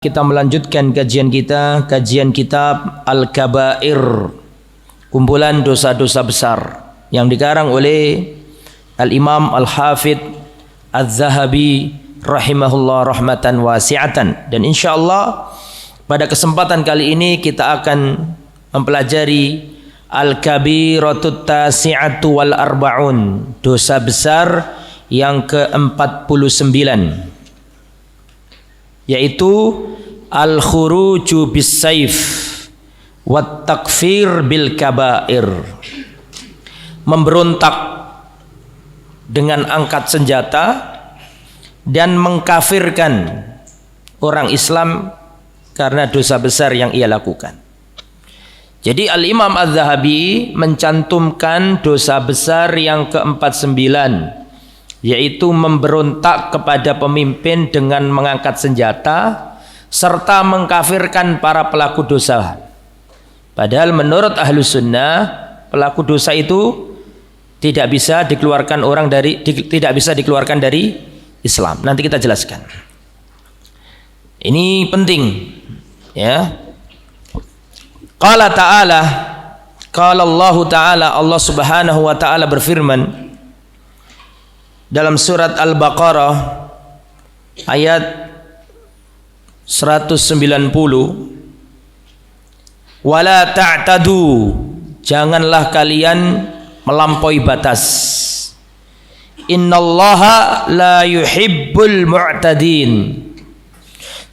Kita melanjutkan kajian kitab Al-Kabair, kumpulan dosa-dosa besar yang dikarang oleh Al-Imam Al-Hafidh Az-Zahabi rahimahullah rahmatan wasi'atan. Dan insyaallah pada kesempatan kali ini kita akan mempelajari Al-Kabiratut Tasi'atu wal Arba'un, dosa besar yang ke-49, yaitu al-khuruju bis-saif wat takfir bil kabair, memberontak dengan angkat senjata dan mengkafirkan orang Islam karena dosa besar yang ia lakukan. Jadi Al-Imam Az-Zahabi mencantumkan dosa besar yang ke-49, yaitu memberontak kepada pemimpin dengan mengangkat senjata serta mengkafirkan para pelaku dosa. Padahal menurut ahlu sunnah pelaku dosa itu tidak bisa dikeluarkan dari Islam. Nanti kita jelaskan. Ini penting, ya. Qala ta'ala, qala Allah ta'ala, Allah Subhanahu wa ta'ala berfirman dalam surat Al-Baqarah ayat 190, wala ta'tadu, janganlah kalian melampaui batas. Innallaha la yuhibbul mu'tadin,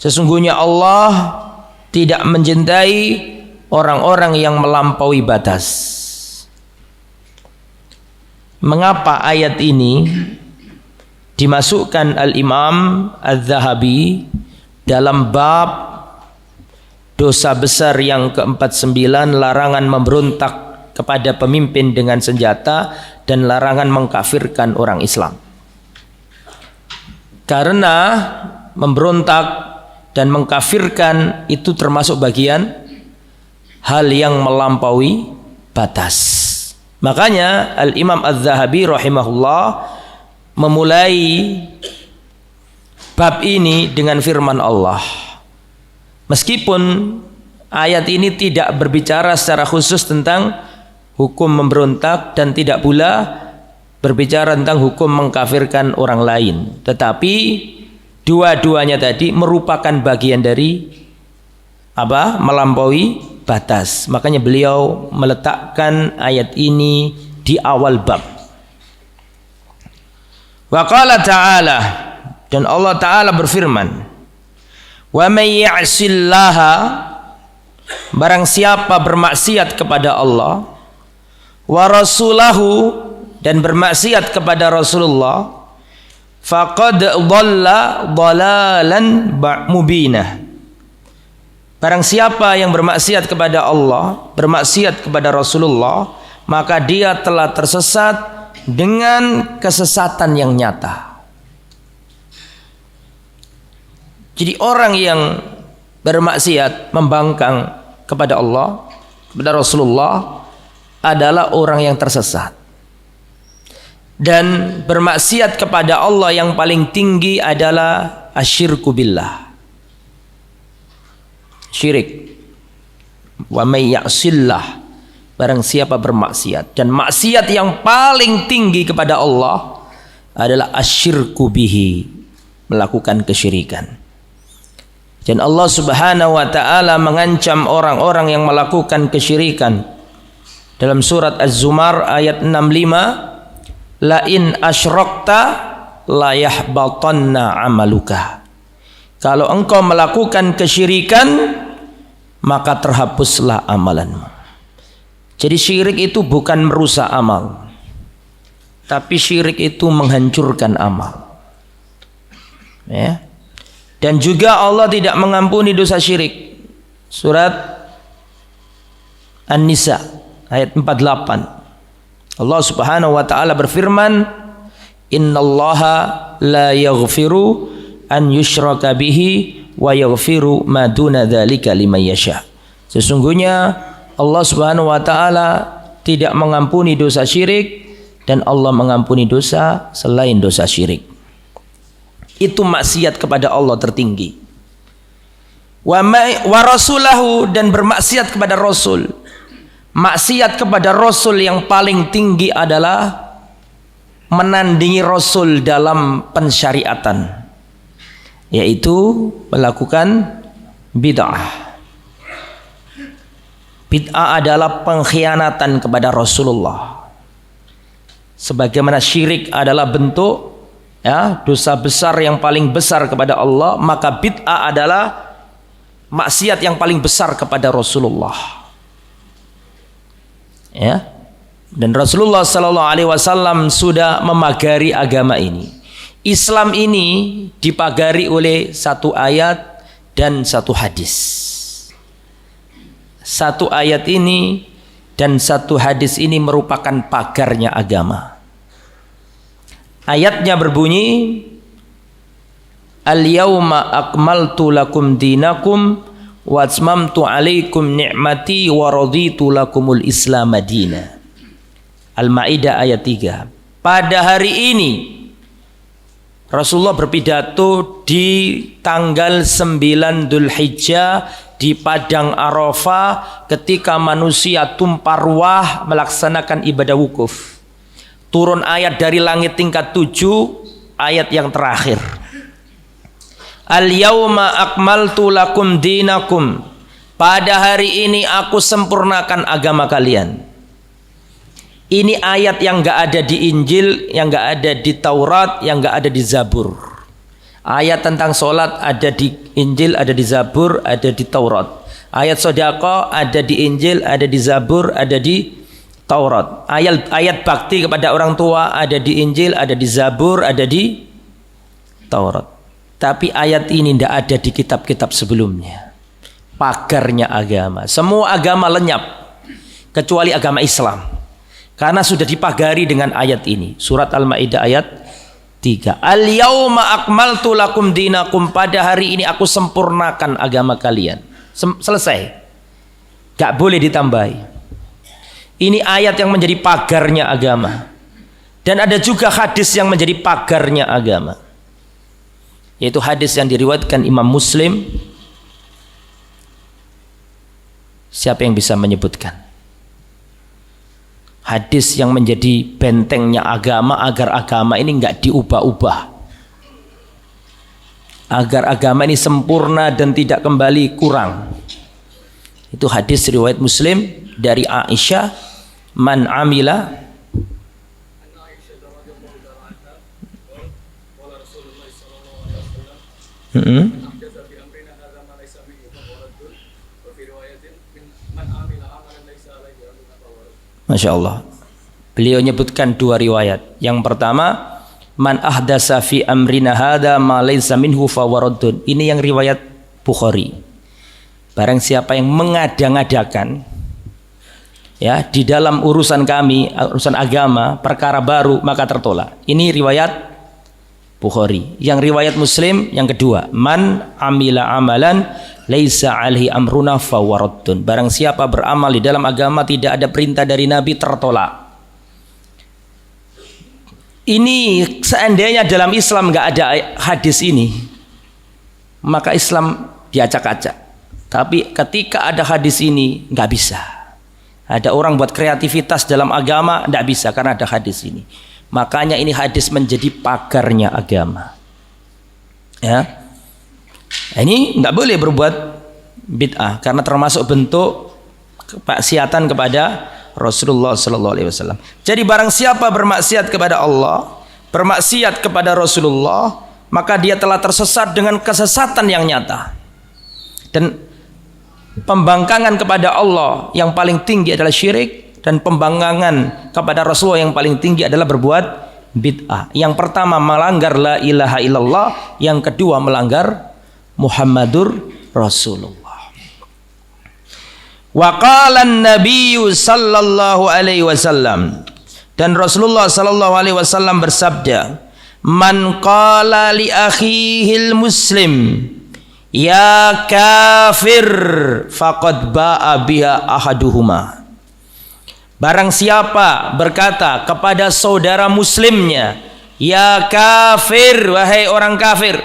sesungguhnya Allah tidak mencintai orang-orang yang melampaui batas. Mengapa ayat ini dimasukkan Al-Imam Az-Zahabi dalam bab dosa besar yang ke-49, larangan memberontak kepada pemimpin dengan senjata dan larangan mengkafirkan orang Islam? Karena memberontak dan mengkafirkan itu termasuk bagian hal yang melampaui batas. Makanya Al-Imam Az-Zahabi rahimahullah memulai bab ini dengan firman Allah. Meskipun ayat ini tidak berbicara secara khusus tentang hukum memberontak dan tidak pula berbicara tentang hukum mengkafirkan orang lain, tetapi dua-duanya tadi merupakan bagian dari melampaui batas. Makanya beliau meletakkan ayat ini di awal bab. Wa qala ta'ala, dan Allah Ta'ala berfirman, wa may ya'sillaha, barang siapa bermaksiat kepada Allah, wa rasulahu, dan bermaksiat kepada Rasulullah, faqad dhalla dhalalan mubinah, barang siapa yang bermaksiat kepada Allah, bermaksiat kepada Rasulullah, maka dia telah tersesat dengan kesesatan yang nyata. Jadi orang yang bermaksiat, membangkang kepada Allah, kepada Rasulullah, adalah orang yang tersesat. Dan bermaksiat kepada Allah yang paling tinggi adalah asyirku billah, syirik. Wa may ya'sillah, barang siapa bermaksiat, dan maksiat yang paling tinggi kepada Allah adalah asyirku bihi, melakukan kesyirikan. Dan Allah Subhanahu wa ta'ala mengancam orang-orang yang melakukan kesyirikan dalam surat Az-Zumar ayat 65, la in asyrakta la yahbatanna amaluka, kalau engkau melakukan kesyirikan maka terhapuslah amalanmu. Jadi syirik itu bukan merusak amal, tapi syirik itu menghancurkan amal, ya. Dan juga Allah tidak mengampuni dosa syirik. Surat An-Nisa ayat 48, Allah Subhanahu wa ta'ala berfirman, innallaha la yaghfiru an yushraka bihi wa yaghfiru ma duna dzalika liman yasha, sesungguhnya Allah Subhanahu wa ta'ala tidak mengampuni dosa syirik, dan Allah mengampuni dosa selain dosa syirik. Itu maksiat kepada Allah tertinggi. wa rasulahu, dan bermaksiat kepada Rasul. Maksiat kepada Rasul yang paling tinggi adalah menandingi Rasul dalam pensyariatan, yaitu melakukan bid'ah. Bid'ah adalah pengkhianatan kepada Rasulullah. Sebagaimana syirik adalah bentuk dosa besar yang paling besar kepada Allah, maka bid'ah adalah maksiat yang paling besar kepada Rasulullah. Dan Rasulullah sallallahu alaihi wasallam sudah memagari agama ini. Islam ini dipagari oleh satu ayat dan satu hadis. Satu ayat ini dan satu hadis ini merupakan pagarnya agama. Ayatnya berbunyi, Al-yawma akmaltu lakum dinakum wa atmamtu alaikum ni'mati wa raditu lakumul Islam madina. Al-Maidah ayat 3. Pada hari ini Rasulullah berpidato di tanggal 9 Dzulhijjah di Padang Arafah ketika manusia tumpah ruah melaksanakan ibadah wukuf. Turun ayat dari langit tingkat 7, ayat yang terakhir. Al-yawma akmaltu lakum dinakum. Pada hari ini aku sempurnakan agama kalian. Ini ayat yang enggak ada di Injil, yang enggak ada di Taurat, yang enggak ada di Zabur. Ayat tentang sholat ada di Injil, ada di Zabur, ada di Taurat. Ayat sedekah ada di Injil, ada di Zabur, ada di Taurat. Ayat bakti kepada orang tua ada di Injil, ada di Zabur, ada di Taurat. Tapi ayat ini tidak ada di kitab-kitab sebelumnya. Pagarnya agama. Semua agama lenyap kecuali agama Islam, karena sudah dipagari dengan ayat ini. Surat Al-Maidah ayat 3. Al-yawma akmaltu lakum dinakum. Pada hari ini aku sempurnakan agama kalian. Selesai. Gak boleh ditambahi. Ini ayat yang menjadi pagarnya agama. Dan ada juga hadis yang menjadi pagarnya agama, yaitu hadis yang diriwayatkan Imam Muslim. Siapa yang bisa menyebutkan hadis yang menjadi bentengnya agama agar agama ini enggak diubah-ubah, agar agama ini sempurna dan tidak kembali kurang? Itu hadis riwayat Muslim dari Aisyah, man amila Masya Allah. Beliau menyebutkan dua riwayat. Yang pertama, man ahdasa fi amrina hadza ma laysa minhu fawaradun. Ini yang riwayat Bukhari. Barang siapa yang mengada-ngadakan di dalam urusan kami, urusan agama, perkara baru, maka tertolak. Ini riwayat Bukhari. Yang riwayat Muslim yang kedua, man amila amalan laisa alaihi amruna fawaradun. Barang siapa beramal di dalam agama tidak ada perintah dari Nabi, tertolak. Ini seandainya dalam Islam nggak ada hadis ini, maka Islam diacak-acak. Tapi ketika ada hadis ini, nggak bisa. Ada orang buat kreativitas dalam agama, nggak bisa karena ada hadis ini. Makanya ini hadis menjadi pagarnya agama. Ini nggak boleh berbuat bid'ah karena termasuk bentuk kemaksiatan kepada Rasulullah sallallahu alaihi wasallam. Jadi barang siapa bermaksiat kepada Allah, bermaksiat kepada Rasulullah, maka dia telah tersesat dengan kesesatan yang nyata. Dan pembangkangan kepada Allah yang paling tinggi adalah syirik, dan pembangkangan kepada Rasulullah yang paling tinggi adalah berbuat bid'ah. Yang pertama melanggar la ilaha illallah, yang kedua melanggar Muhammadur Rasulullah. Wa qala an-nabiy sallallahu alaihi wasallam, dan Rasulullah sallallahu alaihi wasallam bersabda, man qala li akhihil muslim ya kafir faqad ba'a biha ahaduhuma. Barang siapa berkata kepada saudara muslimnya, ya kafir, wahai orang kafir,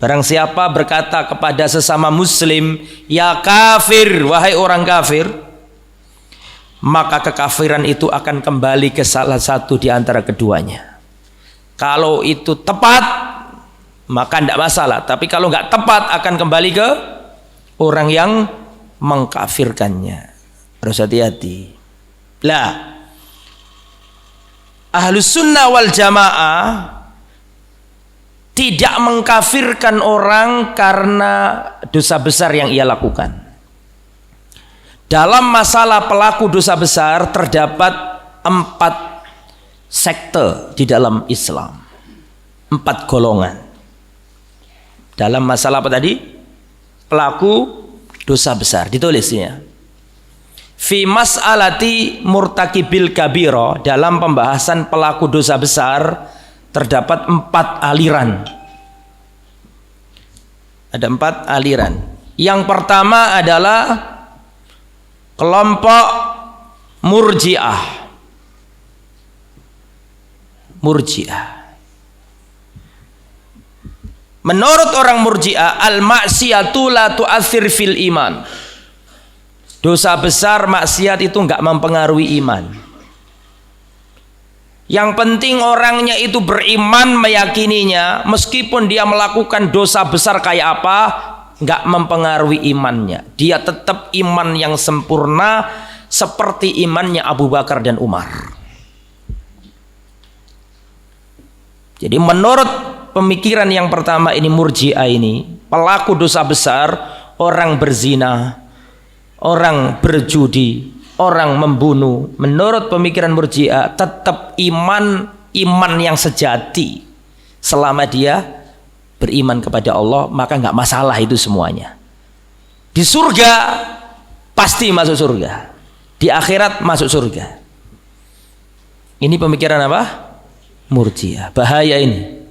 Barang siapa berkata kepada sesama muslim, ya kafir, wahai orang kafir, maka kekafiran itu akan kembali ke salah satu di antara keduanya. Kalau itu tepat, maka tidak masalah. Tapi kalau nggak tepat, akan kembali ke orang yang mengkafirkannya. Harus hati-hati. Lah, Ahlus Sunnah wal Jamaah tidak mengkafirkan orang karena dosa besar yang ia lakukan. Dalam masalah pelaku dosa besar terdapat 4 sekte di dalam Islam, 4 golongan. Dalam masalah apa tadi? Pelaku dosa besar, ditulisnya. Fi mas'alati murtakibil kabiro, dalam pembahasan pelaku dosa besar terdapat 4 aliran. Ada 4 aliran. Yang pertama adalah kelompok Murji'ah. Murji'ah. Menurut orang Murji'ah, al-maksiyatu la tu'athir fil iman. Dosa besar, maksiat itu enggak mempengaruhi iman. Yang penting orangnya itu beriman, meyakininya, meskipun dia melakukan dosa besar kayak apa, enggak mempengaruhi imannya. Dia tetap iman yang sempurna seperti imannya Abu Bakar dan Umar. Jadi menurut pemikiran yang pertama ini, Murji'ah ini, pelaku dosa besar, orang berzina, orang berjudi, orang membunuh, menurut pemikiran Murji'ah tetap iman yang sejati. Selama dia beriman kepada Allah, maka nggak masalah itu semuanya. Di surga pasti masuk surga, di akhirat masuk surga. Ini pemikiran apa? Murji'ah. Bahaya ini.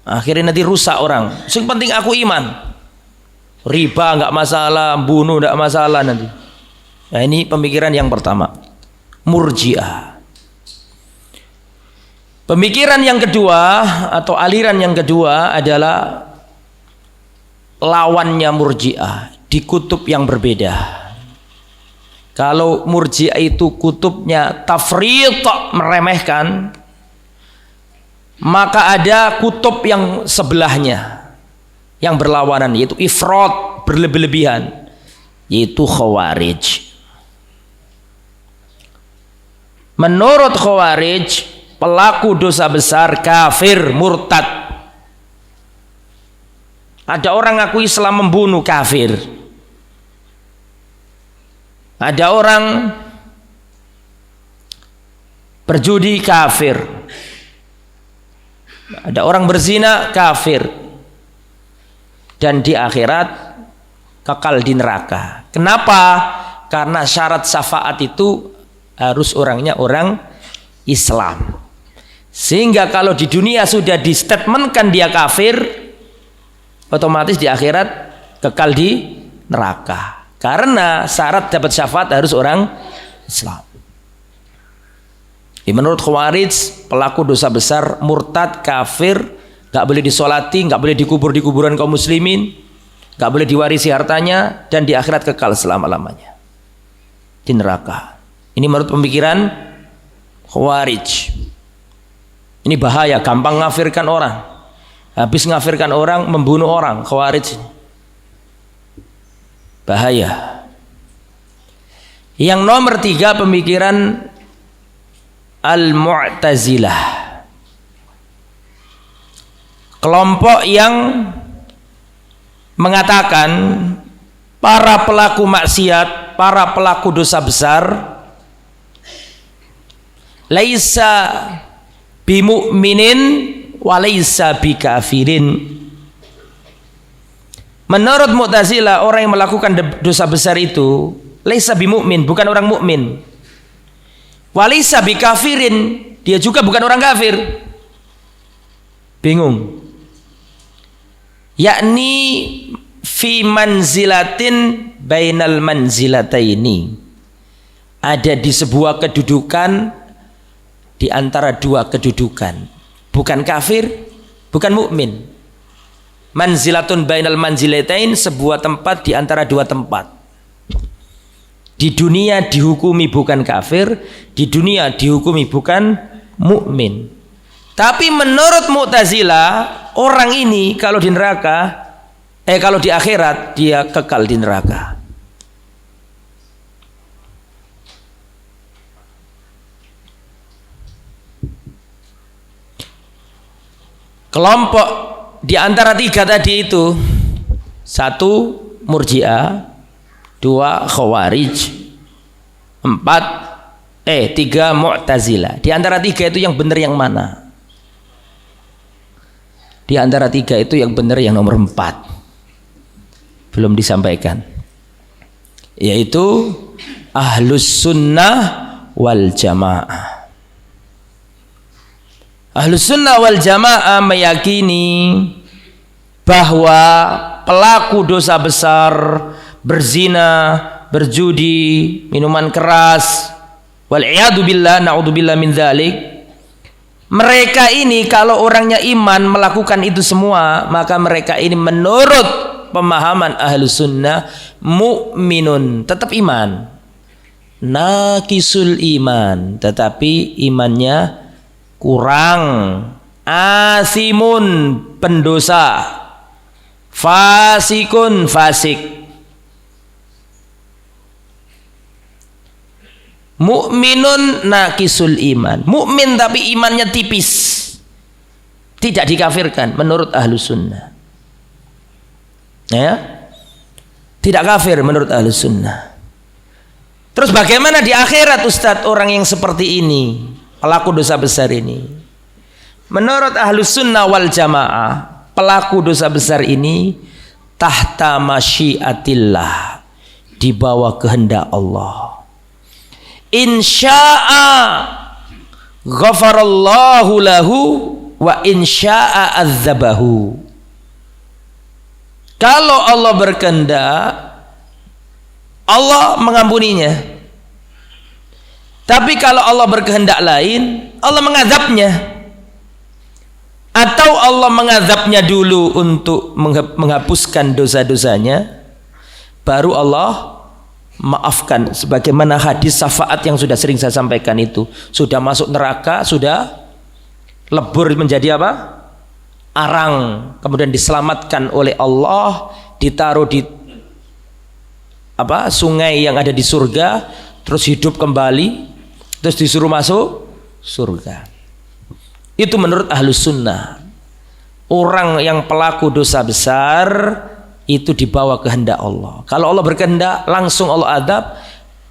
Akhirnya nanti rusak orang. Yang penting aku iman. Riba nggak masalah, bunuh nggak masalah nanti. Nah, ini pemikiran yang pertama, Murji'ah. Pemikiran yang kedua atau aliran yang kedua adalah lawannya Murji'ah, di kutub yang berbeda. Kalau Murji'ah itu kutubnya tafriq, meremehkan, maka ada kutub yang sebelahnya yang berlawanan, yaitu ifrat, berlebih-lebihan, yaitu Khawarij. Menurut Khawarij, pelaku dosa besar kafir, murtad. Ada orang ngaku Islam membunuh, kafir. Ada orang berjudi, kafir. Ada orang berzina, kafir. Dan di akhirat kekal di neraka. Kenapa? Karena syarat syafaat itu harus orangnya orang Islam. Sehingga kalau di dunia sudah distatementkan dia kafir, otomatis di akhirat kekal di neraka. Karena syarat dapat syafaat harus orang Islam. Menurut Khawarij, pelaku dosa besar, murtad, kafir, gak boleh disolati, gak boleh dikubur di kuburan kaum muslimin, gak boleh diwarisi hartanya, dan di akhirat kekal selama-lamanya di neraka. Ini menurut pemikiran Khawarij. Ini bahaya, gampang ngafirkan orang. Habis ngafirkan orang, membunuh orang. Khawarij bahaya. Yang nomor 3, pemikiran Al-Mu'tazilah. Kelompok yang mengatakan para pelaku maksiat, para pelaku dosa besar, laisa bimu'minin wa laisa bikafirin. Menurut Mu'tazilah, orang yang melakukan dosa besar itu laisa bimu'min, bukan orang mukmin. Wa laisa bikafirin, dia juga bukan orang kafir. Bingung. Yakni fi manzilatin bainal manzilataini, ada di sebuah kedudukan di antara dua kedudukan, bukan kafir, bukan mukmin. Manzilatun bainal manzilatain, sebuah tempat di antara dua tempat. Di dunia dihukumi bukan kafir, di dunia dihukumi bukan mukmin. Tapi menurut Mu'tazilah, orang ini kalau di neraka, kalau di akhirat dia kekal di neraka. Kelompok di antara tiga tadi itu, satu Murji'ah, dua Khawarij, tiga Mu'tazilah. Di antara tiga itu yang benar yang mana? Di antara tiga itu yang benar yang nomor 4, belum disampaikan, yaitu Ahlus Sunnah wal Jamaah. Ahlus Sunnah wal Jamaah meyakini bahwa pelaku dosa besar, berzina, berjudi, minuman keras, wal'iyadu billah, na'udzubillah min dzalik, mereka ini kalau orangnya iman melakukan itu semua, maka mereka ini menurut pemahaman Ahlus Sunnah mukminun, tetap iman, naqisul iman, tetapi imannya kurang, asimun, pendosa, fasikun, fasik. Mukminun naqisul iman, mukmin tapi imannya tipis, tidak dikafirkan menurut Ahlus Sunnah, ya, tidak kafir menurut Ahlus Sunnah. Terus bagaimana di akhirat Ustadz orang yang seperti ini, pelaku dosa besar ini? Menurut Ahlus Sunnah wal Jamaah, pelaku dosa besar ini tahta masyiatillah, di bawah kehendak Allah. Insya'a ghafarallahu lahu wa insya'a azzabahu. Kalau Allah berkehendak, Allah mengampuninya. Tapi kalau Allah berkehendak lain, Allah mengazabnya. Atau Allah mengazabnya dulu untuk menghapuskan dosa-dosanya, baru Allah maafkan. Sebagaimana hadis syafaat yang sudah sering saya sampaikan itu, sudah masuk neraka, sudah lebur menjadi apa? Arang, kemudian diselamatkan oleh Allah, ditaruh di sungai yang ada di surga, terus hidup kembali, terus disuruh masuk surga. Itu menurut Ahlus Sunnah. Orang yang pelaku dosa besar itu dibawa kehendak Allah. Kalau Allah berkehendak, langsung Allah adab,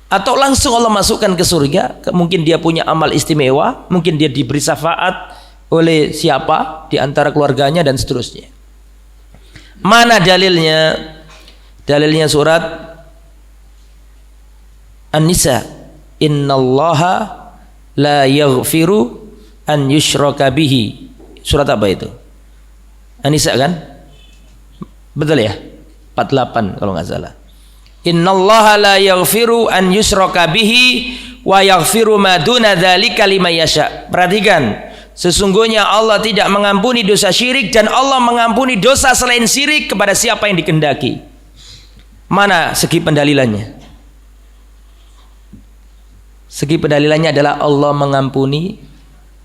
atau langsung Allah masukkan ke surga. Mungkin dia punya amal istimewa, mungkin dia diberi syafaat oleh siapa di antara keluarganya dan seterusnya. Mana dalilnya? Dalilnya surat An-Nisa, innallaha la yaghfiru an yushraka bihi. Surat apa itu? An-Nisa kan? Betul ya? 48 kalau nggak salah. Innallaha la yaghfiru an yushraka bihi wa yaghfiru ma duna dzalika liman yasha. Perhatikan, sesungguhnya Allah tidak mengampuni dosa syirik dan Allah mengampuni dosa selain syirik kepada siapa yang dikehendaki. Mana segi pendalilannya? Segi pendalilannya adalah Allah mengampuni,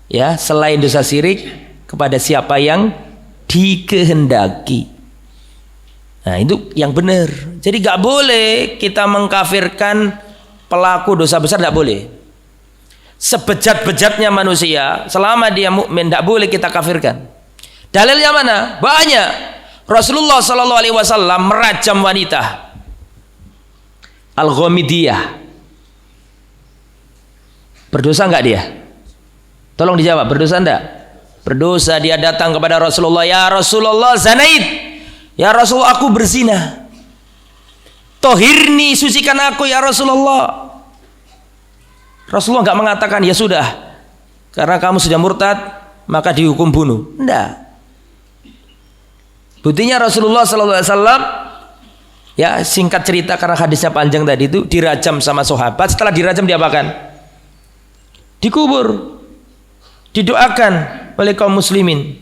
ya, selain dosa syirik kepada siapa yang dikehendaki. Nah, itu yang benar. Jadi gak boleh kita mengkafirkan pelaku dosa besar, gak boleh. Sebejat-bejatnya manusia, selama dia mukmin, gak boleh kita kafirkan. Dalilnya mana? Banyak. Rasulullah SAW merajam wanita Al-Ghamidiyah. Berdosa enggak dia? Tolong dijawab, berdosa enggak? Berdosa. Dia datang kepada Rasulullah, ya Rasulullah, zanait. Ya Rasulullah, aku berzina. Tohirni, sucikan aku ya Rasulullah. Rasulullah enggak mengatakan, ya sudah, karena kamu sudah murtad, maka dihukum bunuh. Enggak. Buktinya Rasulullah SAW, ya, singkat cerita karena hadisnya panjang tadi itu, dirajam sama sahabat. Setelah dirajam diapakan? Dikubur, didoakan oleh kaum muslimin.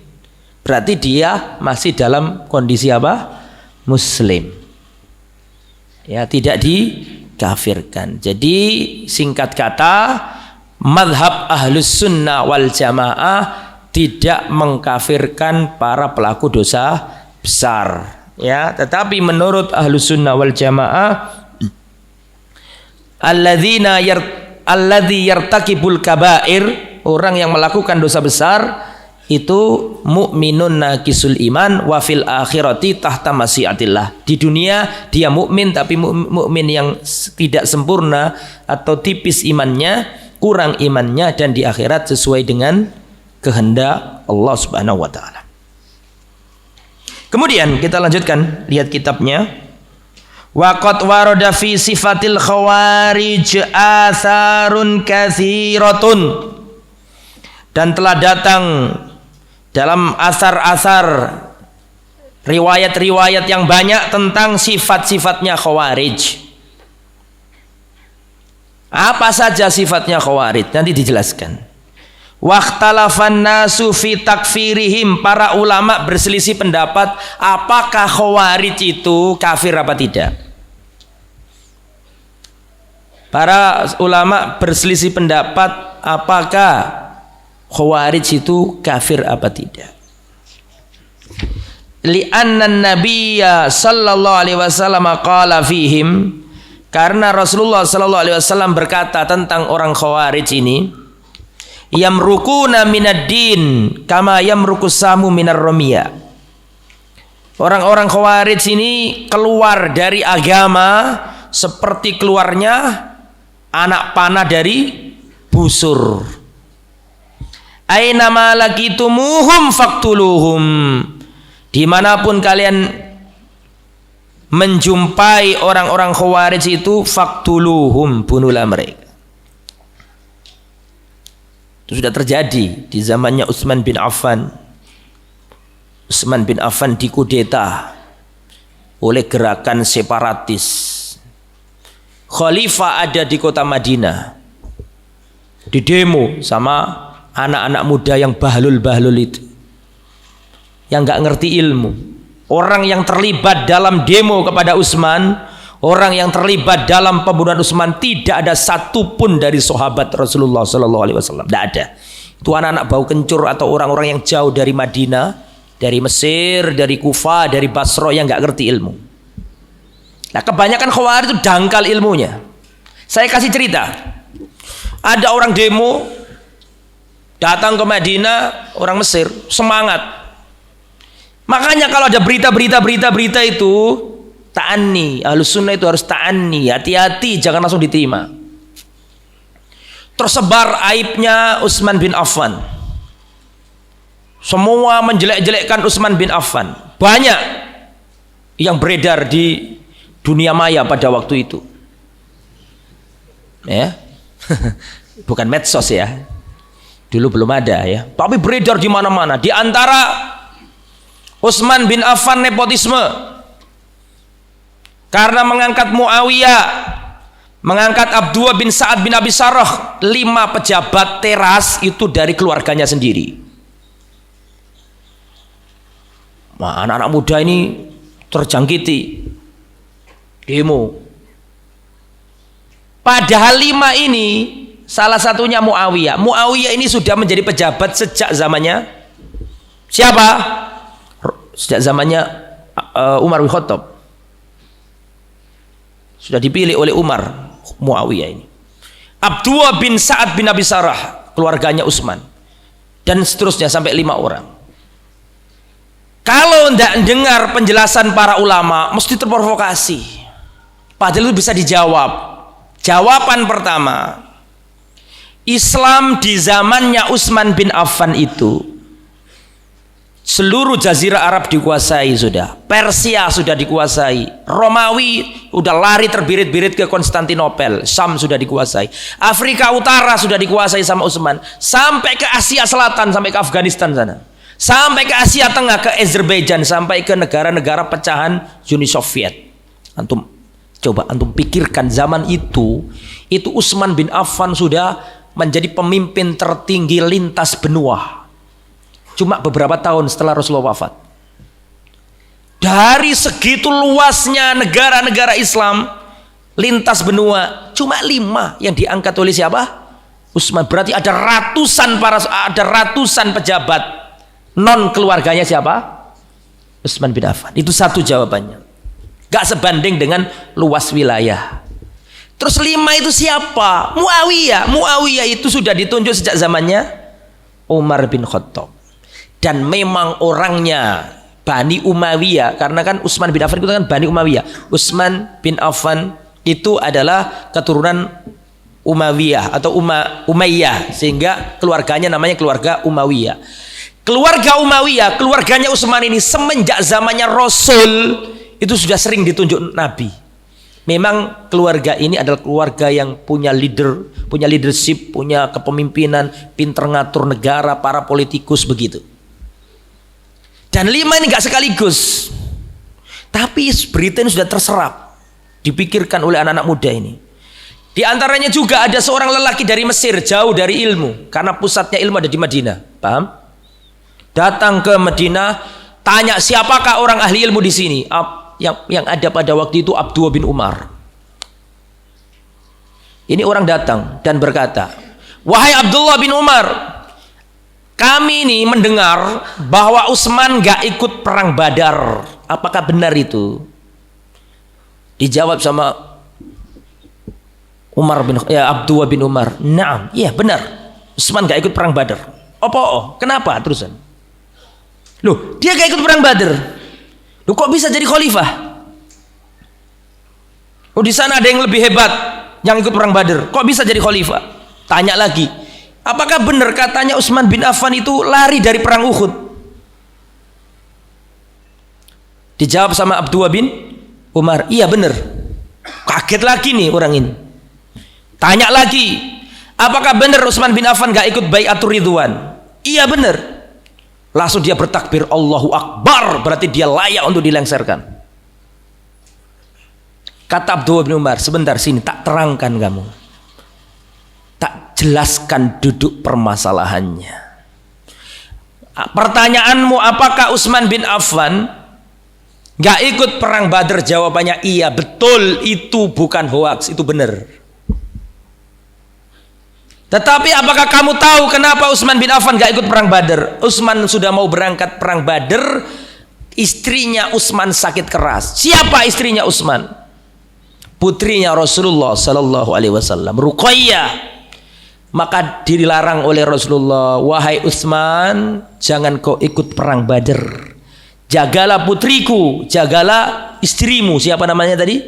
berarti dia masih dalam kondisi apa? Muslim. Ya, tidak dikafirkan. Jadi singkat kata, mazhab Ahlus Sunnah wal Jamaah tidak mengkafirkan para pelaku dosa besar, ya. Tetapi menurut Ahlus Sunnah wal Jamaah, alladzi yartakibul kabair, orang yang melakukan dosa besar itu mukminun naqisul iman wa fil akhirati tahta masyiatillah. Di dunia dia mukmin, tapi mukmin yang tidak sempurna atau tipis imannya, kurang imannya, dan di akhirat sesuai dengan kehendak Allah Subhanahu wa taala. Kemudian kita lanjutkan, lihat kitabnya. Wa qad warada fi sifatil khawarij atharun katsiratun. Dan telah datang dalam asar-asar riwayat-riwayat yang banyak tentang sifat-sifatnya khawarij. Apa saja sifatnya khawarij? Nanti dijelaskan. Waqtalafan nasu fi takfirihim, para ulama berselisih pendapat apakah khawarij itu kafir apa tidak. Para ulama berselisih pendapat apakah khawarij itu kafir apa tidak. Li'anna nabiyya sallallahu alaihi wasallam qala fihim, karena Rasulullah sallallahu alaihi wasallam berkata tentang orang khawarij ini, yamrukuna minad din kama yamrukus samu minar ramiyah. Orang-orang khawarij ini keluar dari agama seperti keluarnya anak panah dari busur. Aina ma laqitumuhum faqtuluhum, dimanapun kalian menjumpai orang-orang khawarij itu, faqtuluhum, bunuhlah mereka. Itu sudah terjadi di zamannya Utsman bin Affan. Utsman bin Affan dikudeta oleh gerakan separatis. Khalifah ada di kota Madinah, di demo sama anak-anak muda yang bahlul-bahlul itu, yang nggak ngerti ilmu. Orang yang terlibat dalam demo kepada Utsman, orang yang terlibat dalam pembunuhan Utsman, tidak ada satupun dari sahabat Rasulullah Sallallahu Alaihi Wasallam. Tidak ada. Itu anak-anak bau kencur atau orang-orang yang jauh dari Madinah, dari Mesir, dari Kufah, dari Basra, yang nggak ngerti ilmu. Nah, kebanyakan khawarij itu dangkal ilmunya. Saya kasih cerita. Ada orang demo datang ke Madinah, orang Mesir, semangat. Makanya kalau ada berita itu, ta'anni, Ahlus Sunnah itu harus ta'anni, hati-hati, jangan langsung diterima. Tersebar aibnya Utsman bin Affan. Semua menjelek-jelekkan Utsman bin Affan. Banyak yang beredar di dunia maya pada waktu itu. Ya. Bukan medsos ya. Dulu belum ada ya. Tapi beredar di mana-mana. Di antara Utsman bin Affan nepotisme. Karena mengangkat Muawiyah, mengangkat Abdullah bin Sa'ad bin Abi Sarrah, 5 pejabat teras itu dari keluarganya sendiri. Nah, anak-anak muda ini terjangkiti demo. Padahal 5 ini salah satunya Muawiyah. Muawiyah ini sudah menjadi pejabat sejak zamannya siapa? Sejak zamannya Umar bin Khattab. Sudah dipilih oleh Umar, Muawiyah ini. Abdullah bin Sa'ad bin Abi Sarrah, keluarganya Utsman, dan seterusnya sampai 5 orang. Kalau tidak dengar penjelasan para ulama, mesti terprovokasi. Padahal itu bisa dijawab. Jawaban pertama, Islam di zamannya Utsman bin Affan itu, seluruh jazirah Arab dikuasai sudah. Persia sudah dikuasai. Romawi udah lari terbirit-birit ke Konstantinopel. Syam sudah dikuasai. Afrika Utara sudah dikuasai sama Utsman. Sampai ke Asia Selatan, sampai ke Afghanistan sana. Sampai ke Asia Tengah, ke Azerbaijan, sampai ke negara-negara pecahan Uni Soviet. Antum coba antum pikirkan zaman itu Utsman bin Affan sudah menjadi pemimpin tertinggi lintas benua. Cuma beberapa tahun setelah Rasulullah wafat. Dari segitu luasnya negara-negara Islam lintas benua, cuma 5 yang diangkat oleh siapa? Utsman. Berarti ada ratusan pejabat non keluarganya siapa? Utsman bin Affan. Itu satu jawabannya. Gak sebanding dengan luas wilayah. Terus 5 itu siapa? Muawiyah. Muawiyah itu sudah ditunjuk sejak zamannya Umar bin Khattab. Dan memang orangnya Bani Umayyah, karena kan Utsman bin Affan itu kan Bani Umayyah. Utsman bin Affan itu adalah keturunan Umayyah atau Umayyah, sehingga keluarganya namanya keluarga Umayyah. Keluarga Umayyah, keluarganya Utsman ini semenjak zamannya Rasul itu sudah sering ditunjuk Nabi. Memang keluarga ini adalah keluarga yang punya leadership, punya kepemimpinan, pinter ngatur negara, para politikus begitu. Dan 5 ini gak sekaligus, tapi berita ini sudah terserap, dipikirkan oleh anak-anak muda ini. Di antaranya juga ada seorang lelaki dari Mesir, jauh dari ilmu, karena pusatnya ilmu ada di Madinah. Paham? Datang ke Madinah, tanya siapakah orang ahli ilmu di sini. Yang ada pada waktu itu Abdullah bin Umar. Ini orang datang dan berkata, wahai Abdullah bin Umar, kami ini mendengar bahwa Utsman gak ikut perang Badar. Apakah benar itu? Dijawab sama Abdullah bin Umar, "Naam, iya benar. Utsman gak ikut perang Badar." Kenapa terusan? Loh, dia gak ikut perang Badar. Loh, kok bisa jadi khalifah? Oh, di sana ada yang lebih hebat yang ikut perang Badar. Kok bisa jadi khalifah? Tanya lagi. Apakah benar katanya Utsman bin Affan itu lari dari perang Uhud? Dijawab sama Abdullah bin Umar, iya benar. Kaget lagi nih orang ini. Tanya lagi, apakah benar Utsman bin Affan gak ikut bai'atur ridwan? Iya benar. Langsung dia bertakbir, Allahu Akbar, berarti dia layak untuk dilengsarkan. Kata Abdullah bin Umar, sebentar sini, tak terangkan kamu, tak jelaskan duduk permasalahannya. Pertanyaanmu apakah Utsman bin Affan gak ikut perang Badar? Jawabannya iya, betul, itu bukan hoaks, itu benar. Tetapi apakah kamu tahu kenapa Utsman bin Affan gak ikut perang Badar? Utsman sudah mau berangkat perang Badar, istrinya Utsman sakit keras. Siapa istrinya Utsman? Putrinya Rasulullah sallallahu alaihi wasallam, Ruqayyah. Maka dilarang oleh Rasulullah, wahai Utsman, jangan kau ikut perang Badar. Jagalah putriku, jagalah istrimu. Siapa namanya tadi?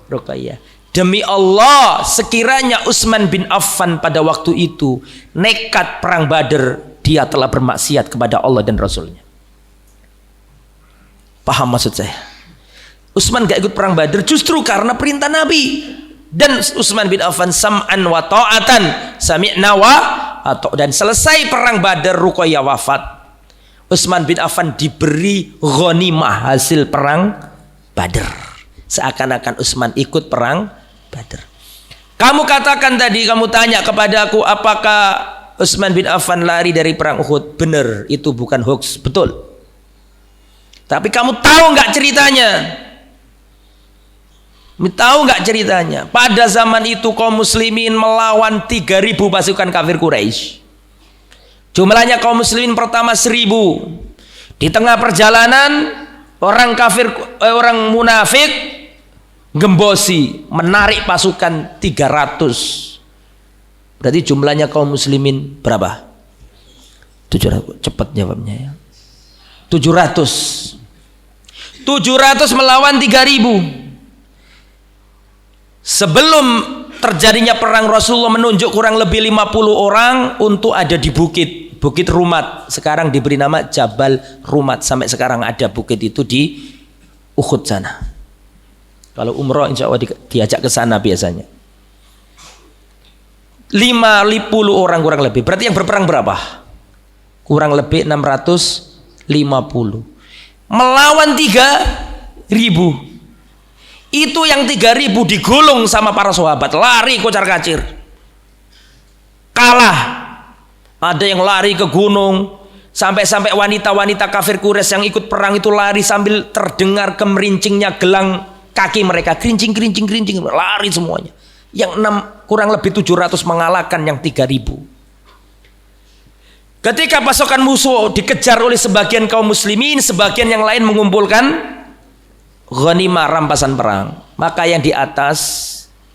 Ruqayyah. Demi Allah, sekiranya Utsman bin Affan pada waktu itu nekat perang Badar, dia telah bermaksiat kepada Allah dan Rasulnya. Paham maksud saya? Utsman gak ikut perang Badar justru karena perintah Nabi. Dan Utsman bin Affan sam'an wa ta'atan, sami'na wa atau, dan selesai perang Badar, Ruqayyah wafat. Utsman bin Affan diberi ghanimah hasil perang Badar. Seakan-akan Utsman ikut perang Badar. Kamu katakan tadi, kamu tanya kepadaku apakah Utsman bin Affan lari dari perang Uhud? Benar, itu bukan hoax, betul. Tapi kamu tahu nggak ceritanya? Tahu nggak ceritanya? Pada zaman itu kaum muslimin melawan 3.000 pasukan kafir Quraisy. Jumlahnya kaum muslimin pertama 1.000. Di tengah perjalanan orang kafir, orang munafik gembosi, menarik pasukan 300. Berarti jumlahnya kaum muslimin berapa? 700. Cepat jawabnya ya. 700 melawan 3.000. Sebelum terjadinya perang, Rasulullah menunjuk kurang lebih 50 orang untuk ada di Bukit Rumat. Sekarang diberi nama Jabal Rumat. Sampai sekarang ada bukit itu di Uhud sana. Kalau umroh insya Allah diajak ke sana biasanya. 50 orang kurang lebih. Berarti yang berperang berapa? Kurang lebih 650. Melawan 3.000. Itu yang 3.000 digulung sama para sahabat, lari kocar-kacir. Kalah. Ada yang lari ke gunung, Sampai-sampai wanita-wanita kafir Quraisy yang ikut perang itu lari sambil terdengar kemerincingnya gelang kaki mereka. Kerincing, lari semuanya. Yang 6 kurang lebih 700 mengalahkan yang 3000. Ketika pasukan musuh dikejar oleh sebagian kaum muslimin, sebagian yang lain mengumpulkan ghanimah, rampasan perang. Maka yang di atas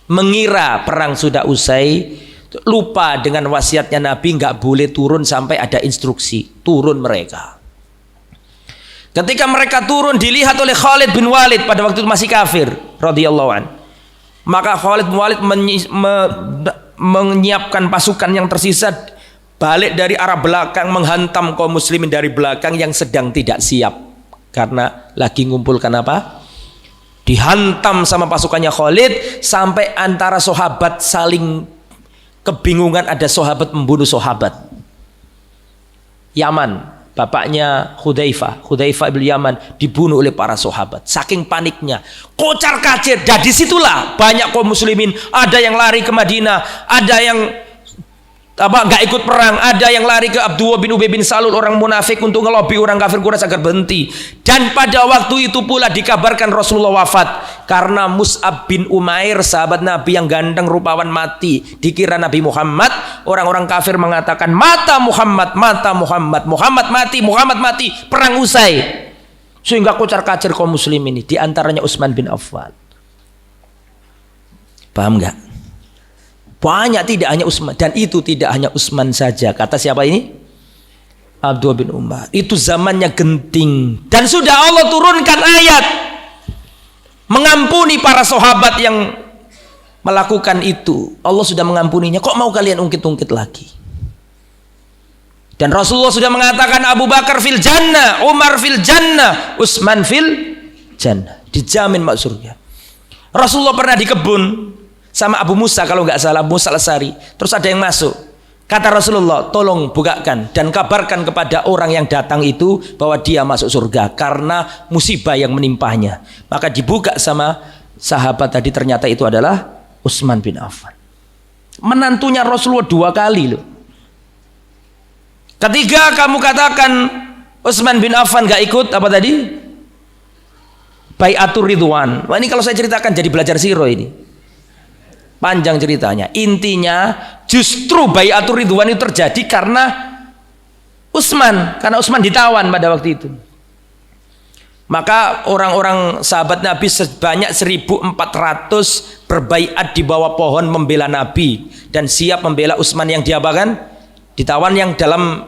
mengira perang sudah usai, lupa dengan wasiatnya Nabi, nggak boleh turun sampai ada instruksi. Turun mereka. Ketika mereka turun dilihat oleh Khalid bin Walid, pada waktu itu masih kafir radhiyallahu an. Maka Khalid bin Walid menyiapkan pasukan yang tersisa, balik dari arah belakang menghantam kaum muslimin dari belakang yang sedang tidak siap karena lagi ngumpulkan apa? Dihantam sama pasukannya Khalid sampai antara sahabat saling kebingungan, ada sahabat membunuh sahabat. Yaman, bapaknya Hudzaifah bin Yaman dibunuh oleh para sahabat. Saking paniknya, kocar kacir. Dan disitulah banyak kaum muslimin, ada yang lari ke Madinah, ada yang nggak ikut perang, ada yang lari ke Abdullah bin Ubay bin Salul, orang munafik, untuk ngelobi orang kafir Quraisy agar berhenti. Dan pada waktu itu pula dikabarkan Rasulullah wafat karena Mus'ab bin Umair, sahabat Nabi yang ganteng rupawan, mati. Dikira Nabi Muhammad. Orang-orang kafir mengatakan mata Muhammad, Muhammad mati, perang usai. Sehingga kocar kacir kaum muslim ini, diantaranya Utsman bin Affan. Paham nggak? Banyak, tidak hanya Utsman, dan itu tidak hanya Utsman saja. Kata siapa ini? Abdullah bin Umar. Itu zamannya genting, dan sudah Allah turunkan ayat mengampuni para sahabat yang melakukan itu. Allah sudah mengampuninya, kok mau kalian ungkit-ungkit lagi? Dan Rasulullah sudah mengatakan Abu Bakar fil jannah, Umar fil jannah, Utsman fil jannah, dijamin masuk surga. Rasulullah pernah di kebun sama Abu Musa, kalau nggak salah Abu Musa Al-Asy'ari. Terus ada yang masuk, kata Rasulullah, tolong bukakan dan kabarkan kepada orang yang datang itu bahwa dia masuk surga karena musibah yang menimpahnya. Maka dibuka sama sahabat tadi, ternyata itu adalah Utsman bin Affan, menantunya Rasulullah 2 kali loh. Ketiga kamu katakan Utsman bin Affan gak ikut apa tadi? Bai'atur Ridwan. Wah, ini kalau saya ceritakan jadi belajar siro ini. Panjang ceritanya. Intinya justru Bai'atur Ridwan itu terjadi karena Utsman, karena Utsman ditawan pada waktu itu. Maka orang-orang sahabat Nabi sebanyak 1.400 berbaiat di bawah pohon membela Nabi dan siap membela Utsman yang diapakan? Ditawan, yang dalam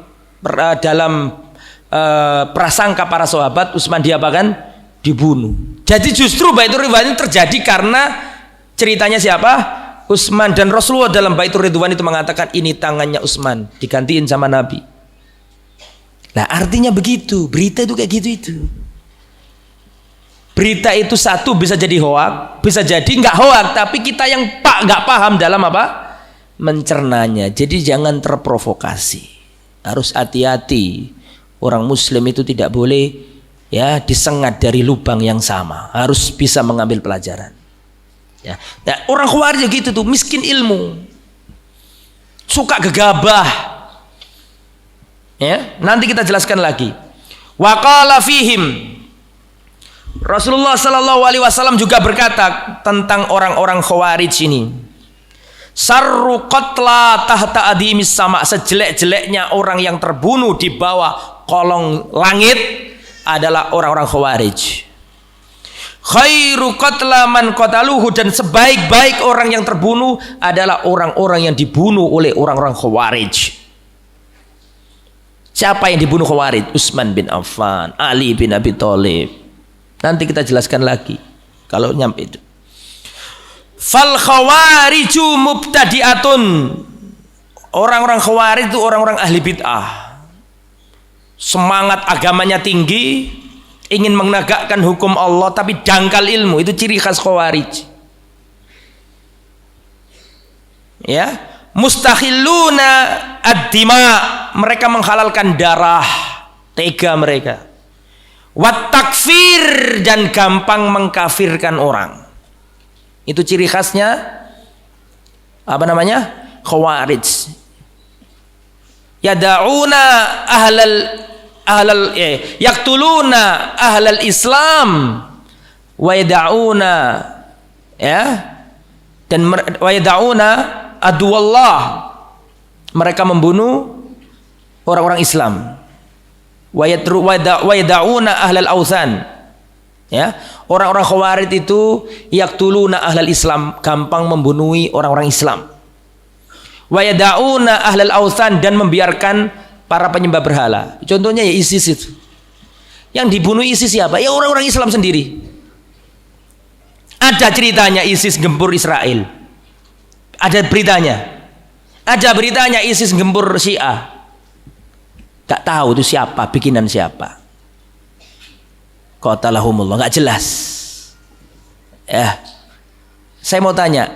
prasangka para sahabat Utsman diapakan? Dibunuh. Jadi justru Bai'atur Ridwan ini terjadi karena ceritanya siapa? Utsman. Dan Rasulullah dalam Bai'atur Ridwan itu mengatakan ini tangannya Utsman, digantiin sama Nabi. Nah artinya begitu, berita itu kayak gitu itu. Berita itu satu bisa jadi hoak, bisa jadi nggak hoak, tapi kita yang nggak paham dalam apa? Mencernanya. Jadi jangan terprovokasi. Harus hati-hati. Orang muslim itu tidak boleh ya disengat dari lubang yang sama. Harus bisa mengambil pelajaran. Ya. Nah, orang Khawarij gitu tuh, miskin ilmu, suka gegabah. Ya, nanti kita jelaskan lagi. Wa qala fihim, Rasulullah sallallahu alaihi wasallam juga berkata tentang orang-orang Khawarij ini. Sarru qatla tahta adimis sama, sejelek-jeleknya orang yang terbunuh di bawah kolong langit adalah orang-orang Khawarij. Khairu qatla man qataluhu, dan sebaik-baik orang yang terbunuh adalah orang-orang yang dibunuh oleh orang-orang Khawarij. Siapa yang dibunuh Khawarij? Utsman bin Affan, Ali bin Abi Thalib. Nanti kita jelaskan lagi kalau nyampe itu. Fal khawariju mubtadi'atun. Orang-orang Khawarij itu orang-orang ahli bid'ah. Semangat agamanya tinggi, ingin menegakkan hukum Allah tapi dangkal ilmu. Itu ciri khas Khawarij. Ya, mustakhilluna ad-dima, mereka menghalalkan darah, tega mereka. Wat takfir, dan gampang mengkafirkan orang. Itu ciri khasnya apa namanya? Khawarij. yada'una yaktuluna ahlal Islam wa yada'una ya dan wa yada'una aduwallah, mereka membunuh orang-orang Islam. Wa yada'una ahlal authan, ya, orang-orang Khawarij itu yaktuluna ahlal Islam, gampang membunuhi orang-orang Islam. Wa yada'una ahlal authan, dan membiarkan para penyembah berhala. Contohnya ya ISIS itu. Yang dibunuh ISIS siapa? Ya orang-orang Islam sendiri. Ada ceritanya ISIS gempur Israel. Ada beritanya. Ada beritanya ISIS gempur Syiah. Gak tahu itu siapa, bikinan siapa. Qatalahumullah, gak jelas. Ya. Saya mau tanya,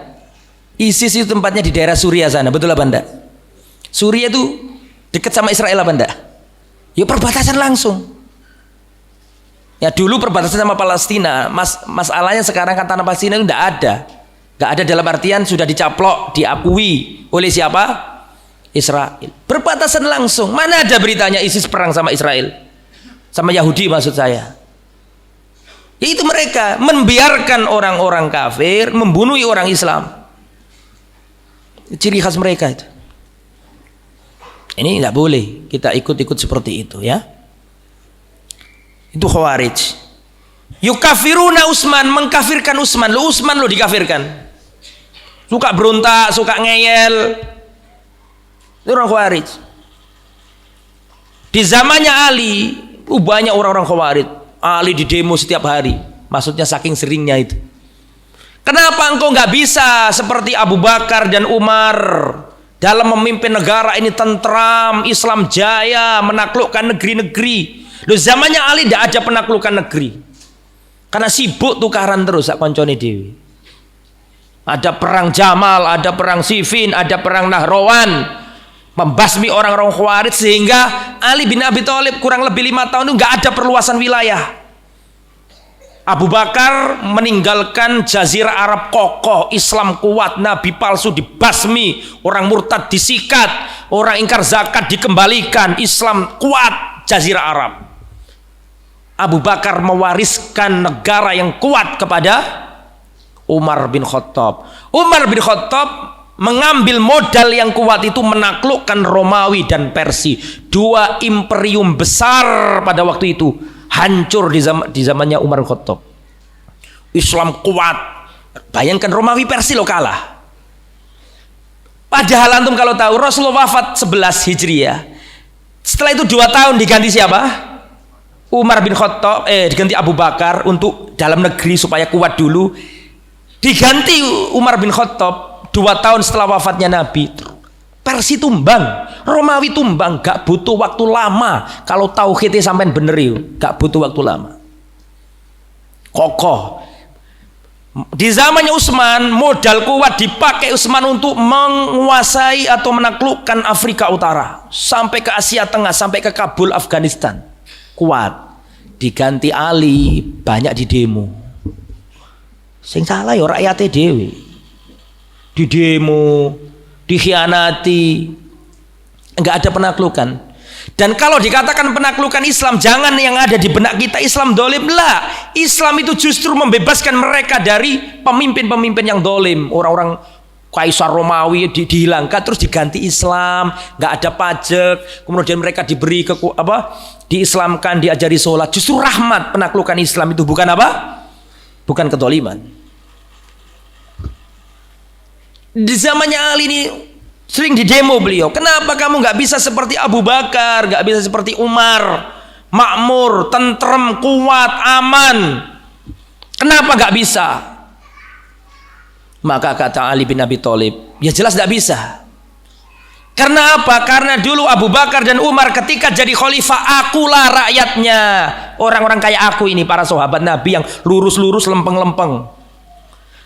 ISIS itu tempatnya di daerah Suriah sana, betul apa enggak? Suriah itu dekat sama Israel apa enggak? Ya perbatasan langsung. Ya dulu perbatasan sama Palestina, masalahnya sekarang kan tanah Palestina itu enggak ada. Enggak ada dalam artian sudah dicaplok, diakui oleh siapa? Israel. Perbatasan langsung. Mana ada beritanya ISIS perang sama Israel? Sama Yahudi maksud saya. Yaitu mereka membiarkan orang-orang kafir membunuh orang Islam. Ciri khas mereka itu. Ini tidak boleh kita ikut-ikut seperti itu, ya. Itu Khawarij. Yukafiruna Utsman, mengkafirkan Utsman. Lu Utsman lo dikafirkan. Suka berontak, suka ngeyel. Itu orang Khawarij. Di zamannya Ali, banyak orang-orang Khawarij. Ali di demo setiap hari. Maksudnya saking seringnya itu. Kenapa engkau nggak bisa seperti Abu Bakar dan Umar dalam memimpin negara ini tentram, Islam jaya, menaklukkan negeri-negeri. Loh, zamannya Ali tidak ada penaklukan negeri. Karena sibuk tukaran terus sak koncone dhewe. Ada perang Jamal, ada perang Siffin, ada perang Nahrawan, membasmi orang-orang Khawarij, sehingga Ali bin Abi Thalib kurang lebih 5 tahun itu nggak ada perluasan wilayah. Abu Bakar meninggalkan Jazirah Arab kokoh, Islam kuat, Nabi palsu dibasmi, orang murtad disikat, orang ingkar zakat dikembalikan, Islam kuat Jazirah Arab. Abu Bakar mewariskan negara yang kuat kepada Umar bin Khattab. Umar bin Khattab mengambil modal yang kuat itu menaklukkan Romawi dan Persia. Dua imperium besar pada waktu itu hancur di zamannya Umar bin Khattab. Islam kuat. Bayangkan Romawi Persia lo kalah. Padahal antum kalau tahu Rasulullah wafat 11 Hijriah. Setelah itu 2 tahun diganti siapa? Umar bin Khattab, diganti Abu Bakar untuk dalam negeri supaya kuat dulu. Diganti Umar bin Khattab 2 tahun setelah wafatnya Nabi. Persia tumbang, Romawi tumbang, gak butuh waktu lama. Kalau tauhidnya sampean bener yuk, gak butuh waktu lama. Kokoh. Di zamannya Utsman, modal kuat dipakai Utsman untuk menguasai atau menaklukkan Afrika Utara sampai ke Asia Tengah, sampai ke Kabul, Afghanistan. Kuat. Diganti Ali, banyak di demo. Sing salah ya rakyatnya dewe. Di demo, dikhianati, enggak ada penaklukan. Dan kalau dikatakan penaklukan Islam, jangan yang ada di benak kita Islam dolim lah. Islam itu justru membebaskan mereka dari pemimpin-pemimpin yang dolim. Orang-orang Kaisar Romawi dihilangkan terus diganti Islam, nggak ada pajak, kemudian mereka diberi diislamkan, diajari sholat. Justru rahmat penaklukan Islam itu, bukan apa? Bukan kedoliman. Di zamannya Ali ini sering didemo beliau. Kenapa kamu nggak bisa seperti Abu Bakar, nggak bisa seperti Umar, makmur, tentrem, kuat, aman? Kenapa nggak bisa? Maka kata Ali bin Abi Thalib, ya jelas nggak bisa. Karena apa? Karena dulu Abu Bakar dan Umar ketika jadi khalifah, akulah rakyatnya. Orang-orang kayak aku ini, para sahabat Nabi yang lurus-lurus, lempeng-lempeng.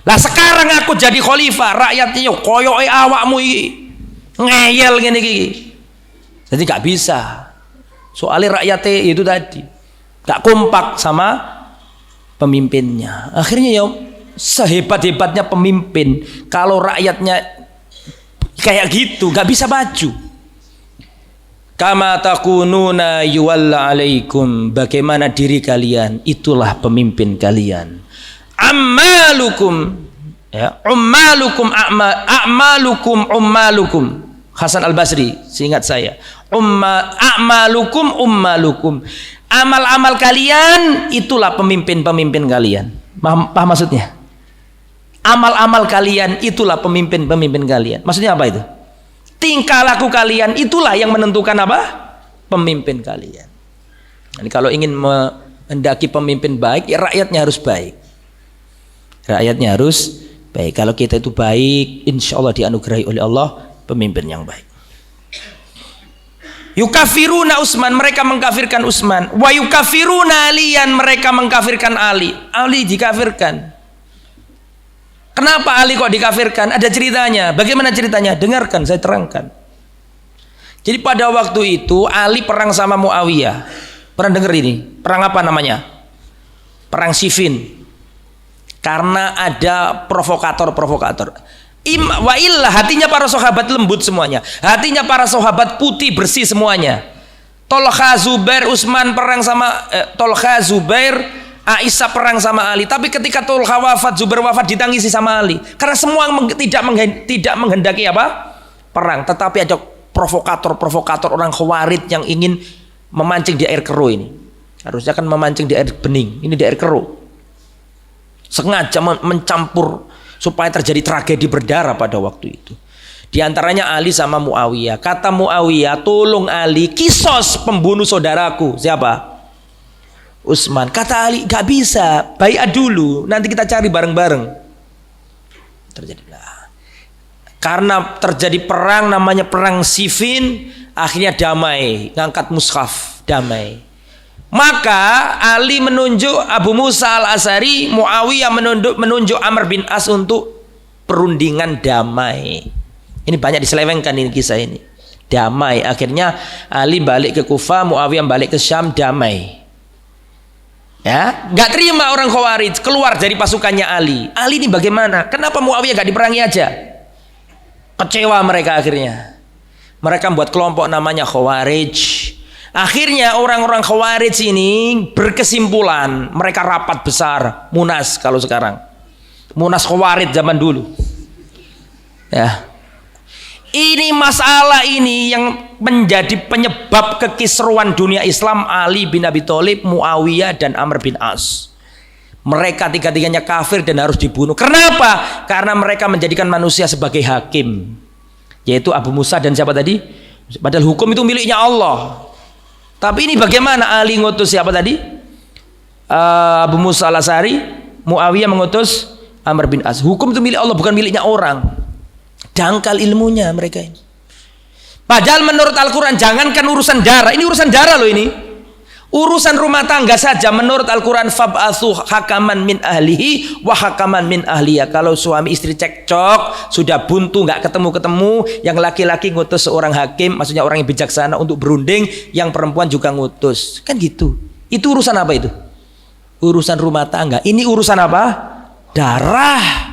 Lah sekarang aku jadi khalifah, rakyatnya koyoke awakmu iki. Ngeyel gini gini. Jadi nggak bisa. Soalnya rakyatnya itu tadi nggak kompak sama pemimpinnya. Akhirnya ya sehebat-hebatnya pemimpin, kalau rakyatnya kayak gitu nggak bisa maju. Kama takununa yuwalla alaikum, bagaimana diri kalian itulah pemimpin kalian. Ammalukum, ya, ummalukum. Hasan Al-Basri, seingat saya. A'malukum ummalukum. Amal-amal kalian itulah pemimpin-pemimpin kalian. Paham maksudnya? Amal-amal kalian itulah pemimpin-pemimpin kalian. Maksudnya apa itu? Tingkah laku kalian itulah yang menentukan apa? Pemimpin kalian. Jadi kalau ingin menghendaki pemimpin baik, ya rakyatnya harus baik. Rakyatnya harus baik. Kalau kita itu baik, insya Allah dianugerahi oleh Allah pemimpin yang baik. Yukafiruna Utsman, mereka mengkafirkan Utsman. Wa yukafiruna Aliyan, mereka mengkafirkan Ali. Ali dikafirkan. Kenapa Ali kok dikafirkan? Ada ceritanya. Bagaimana ceritanya? Dengarkan, saya terangkan. Jadi pada waktu itu Ali perang sama Muawiyah. Pernah dengar ini? Perang apa namanya? Perang Siffin. Karena ada provokator-provokator. Wa illah, hatinya para sahabat lembut semuanya. Hatinya para sahabat putih bersih semuanya. Tolha, Zubair, Utsman perang sama Tolha, Zubair, Aisyah perang sama Ali. Tapi ketika Tolha wafat, Zubair wafat, ditangisi sama Ali. Karena semua tidak menghendaki apa? Perang. Tetapi ada provokator-provokator orang Khawarij yang ingin memancing di air keruh ini. Harusnya kan memancing di air bening. Ini di air keruh. Sengaja mencampur supaya terjadi tragedi berdarah pada waktu itu. Di antaranya Ali sama Muawiyah. Kata Muawiyah, tolong Ali, kisos pembunuh saudaraku. Siapa? Utsman. Kata Ali, gak bisa, baiat dulu, nanti kita cari bareng-bareng. Terjadilah. Karena terjadi perang, namanya perang Siffin, akhirnya damai, ngangkat mushaf, damai. Maka Ali menunjuk Abu Musa Al-Asy'ari, Muawiyah menunjuk Amr bin As untuk perundingan damai. Ini banyak diselewengkan ini kisah ini. Damai, akhirnya Ali balik ke Kufah, Muawiyah balik ke Syam, damai. Ya, nggak terima orang Khawarij keluar dari pasukannya Ali. Ali ini bagaimana? Kenapa Muawiyah nggak diperangi aja? Kecewa mereka akhirnya. Mereka buat kelompok namanya Khawarij. Akhirnya orang-orang Khawarij ini berkesimpulan, mereka rapat besar, Munas kalau sekarang. Munas Khawarij zaman dulu. Ya. Ini masalah ini yang menjadi penyebab kekisruan dunia Islam. Ali bin Abi Thalib, Muawiyah dan Amr bin As. Mereka tiga-tiganya kafir dan harus dibunuh. Kenapa? Karena mereka menjadikan manusia sebagai hakim. Yaitu Abu Musa dan siapa tadi? Padahal hukum itu miliknya Allah. Tapi ini bagaimana Ali ngutus siapa tadi? Abu Musa Al-Asy'ari, Muawiyah mengutus Amr bin As. Hukum itu milik Allah, bukan miliknya orang. Dangkal ilmunya mereka ini. Padahal menurut Al-Quran, jangankan urusan darah, ini urusan darah loh ini. Urusan rumah tangga saja menurut Al-Quran, fab'atsu hakaman min ahlihi wa hakaman min ahliya. Kalau suami istri cekcok, sudah buntu, nggak ketemu-ketemu, yang laki-laki ngutus seorang hakim, maksudnya orang yang bijaksana untuk berunding, yang perempuan juga ngutus. Kan gitu. Itu urusan apa itu? Urusan rumah tangga. Ini urusan apa? Darah.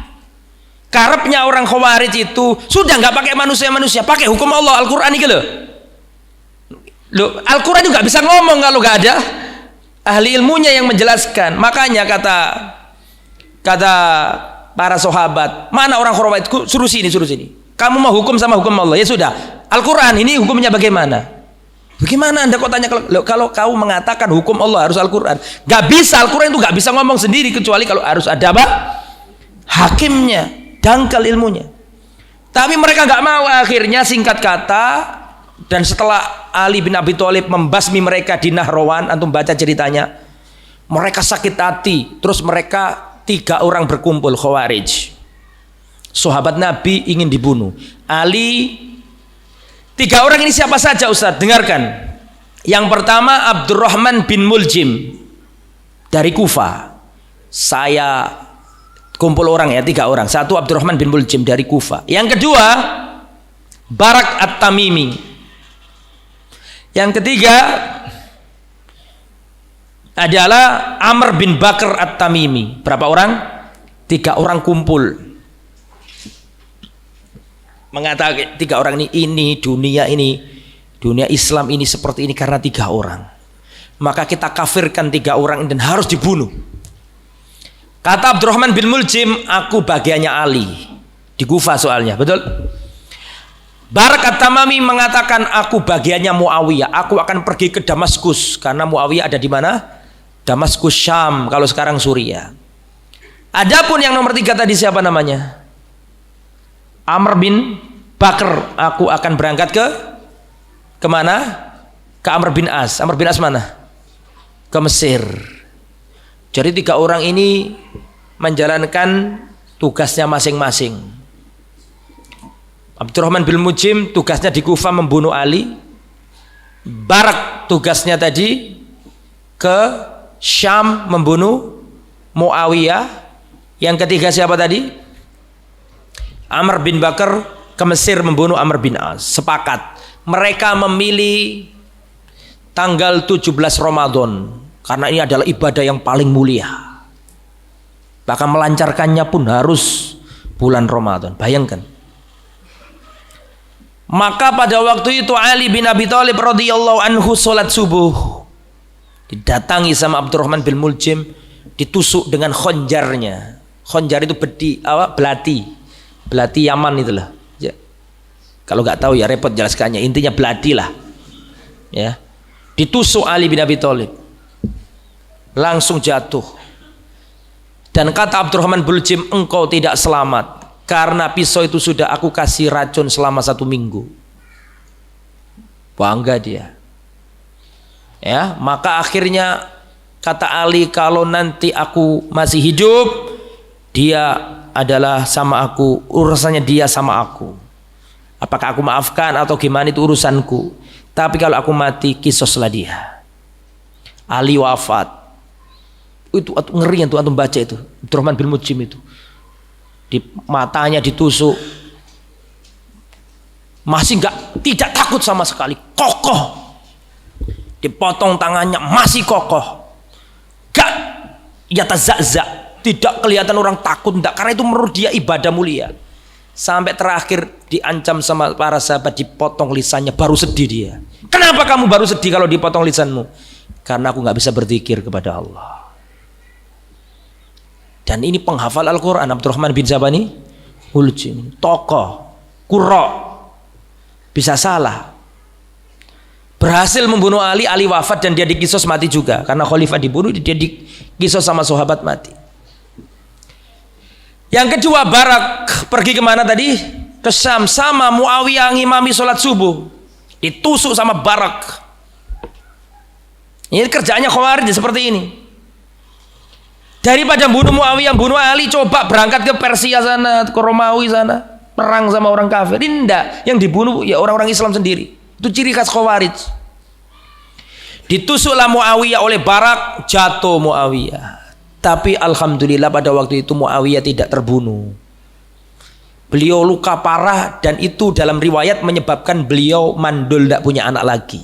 Karepnya orang Khawarij itu sudah nggak pakai manusia-manusia, pakai hukum Allah, Al-Quran ini loh. Al-Quran juga bisa ngomong kalau nggak ada ahli ilmunya yang menjelaskan. Makanya kata para sahabat, mana orang Khawarij, suruh sini. Kamu mau hukum sama hukum Allah, ya sudah. Al-Quran ini hukumnya bagaimana? Bagaimana Anda kok tanya kalau kau mengatakan hukum Allah harus Al-Quran? Nggak bisa, Al-Quran itu nggak bisa ngomong sendiri kecuali kalau harus ada apa? Hakimnya. Dangkal ilmunya. Tapi mereka nggak mau. Akhirnya singkat kata, dan setelah Ali bin Abi Thalib membasmi mereka di Nahrawan, antum baca ceritanya, mereka sakit hati. Terus mereka 3 orang berkumpul Khawarij. Sahabat Nabi ingin dibunuh. Ali, 3 orang ini siapa saja Ustaz? Dengarkan. Yang pertama Abdurrahman bin Muljim dari Kufah. Saya kumpul orang ya, 3 orang. Satu Abdurrahman bin Muljim dari Kufah. Yang kedua Barak At-Tamimi. Yang ketiga adalah Amr bin Bakr At-Tamimi. Berapa orang? 3 orang kumpul. Mengatakan 3 orang ini dunia dunia Islam ini seperti ini karena 3 orang. Maka kita kafirkan 3 orang dan harus dibunuh. Kata Abdurrahman bin Muljim, aku bagiannya Ali. Di Kufah soalnya, betul? Barak At-Tamami mengatakan, aku bagiannya Muawiyah. Aku akan pergi ke Damaskus. Karena Muawiyah ada di mana? Damaskus, Syam. Kalau sekarang Suriah. Adapun yang nomor 3 tadi siapa namanya? Amr bin Bakr. Aku akan berangkat ke mana? Ke Amr bin As. Amr bin As mana? Ke Mesir. Jadi 3 orang ini menjalankan tugasnya masing-masing. Abdurrahman bin Muljim tugasnya di Kufah membunuh Ali. Barak tugasnya tadi ke Syam membunuh Muawiyah. Yang ketiga siapa tadi? Amr bin Bakr ke Mesir membunuh Amr bin As. Sepakat. Mereka memilih tanggal 17 Ramadan. Karena ini adalah ibadah yang paling mulia. Bahkan melancarkannya pun harus bulan Ramadan. Bayangkan. Maka pada waktu itu Ali bin Abi Thalib radhiyallahu anhu sholat subuh. Didatangi sama Abdurrahman bin Muljim, ditusuk dengan khonjarnya. Khonjar itu belati. Belati Yaman itulah. Ya. Kalau nggak tahu ya repot jelaskannya. Intinya belati lah. Ya. Ditusuk Ali bin Abi Thalib. Langsung jatuh. Dan kata Abdurrahman bin Muljim, engkau tidak selamat karena pisau itu sudah aku kasih racun selama 1 minggu. Bangga dia. Ya, maka akhirnya kata Ali, kalau nanti aku masih hidup, dia adalah sama aku, urusannya dia sama aku. Apakah aku maafkan atau gimana itu urusanku. Tapi kalau aku mati, kisoslah dia. Ali wafat. Itu ngeri yang tuh antum baca itu. Abdurrahman bin Muljim itu. Di matanya ditusuk. Masih tidak takut sama sekali. Kokoh. Dipotong tangannya masih kokoh. Gak yatazazza. Tidak kelihatan orang takut enggak, karena itu menurut dia ibadah mulia. Sampai terakhir diancam sama para sahabat dipotong lisannya, baru sedih dia. Kenapa kamu baru sedih kalau dipotong lisanmu? Karena aku nggak bisa berzikir kepada Allah. Dan ini penghafal Al-Quran, Abdurrahman bin Zabani Muljim, tokoh qurra, bisa salah. Berhasil membunuh Ali, Ali wafat dan dia dikisos mati juga. Karena khalifah dibunuh, dia dikisos sama sahabat mati. Yang kedua, Barak pergi kemana tadi? Ke Syam sama Muawiyah ngimami sholat subuh. Ditusuk sama Barak. Ini kerjaannya Khawarij seperti ini. Daripada bunuh Muawiyah, bunuh Ali, coba berangkat ke Persia sana, ke Romawi sana, perang sama orang kafir. Ini enggak, yang dibunuh ya orang-orang Islam sendiri. Itu ciri khas Khawarij. Ditusuklah Muawiyah oleh Barak, jatuh Muawiyah. Tapi alhamdulillah pada waktu itu Muawiyah tidak terbunuh. Beliau luka parah dan itu dalam riwayat menyebabkan beliau mandul, tidak punya anak lagi.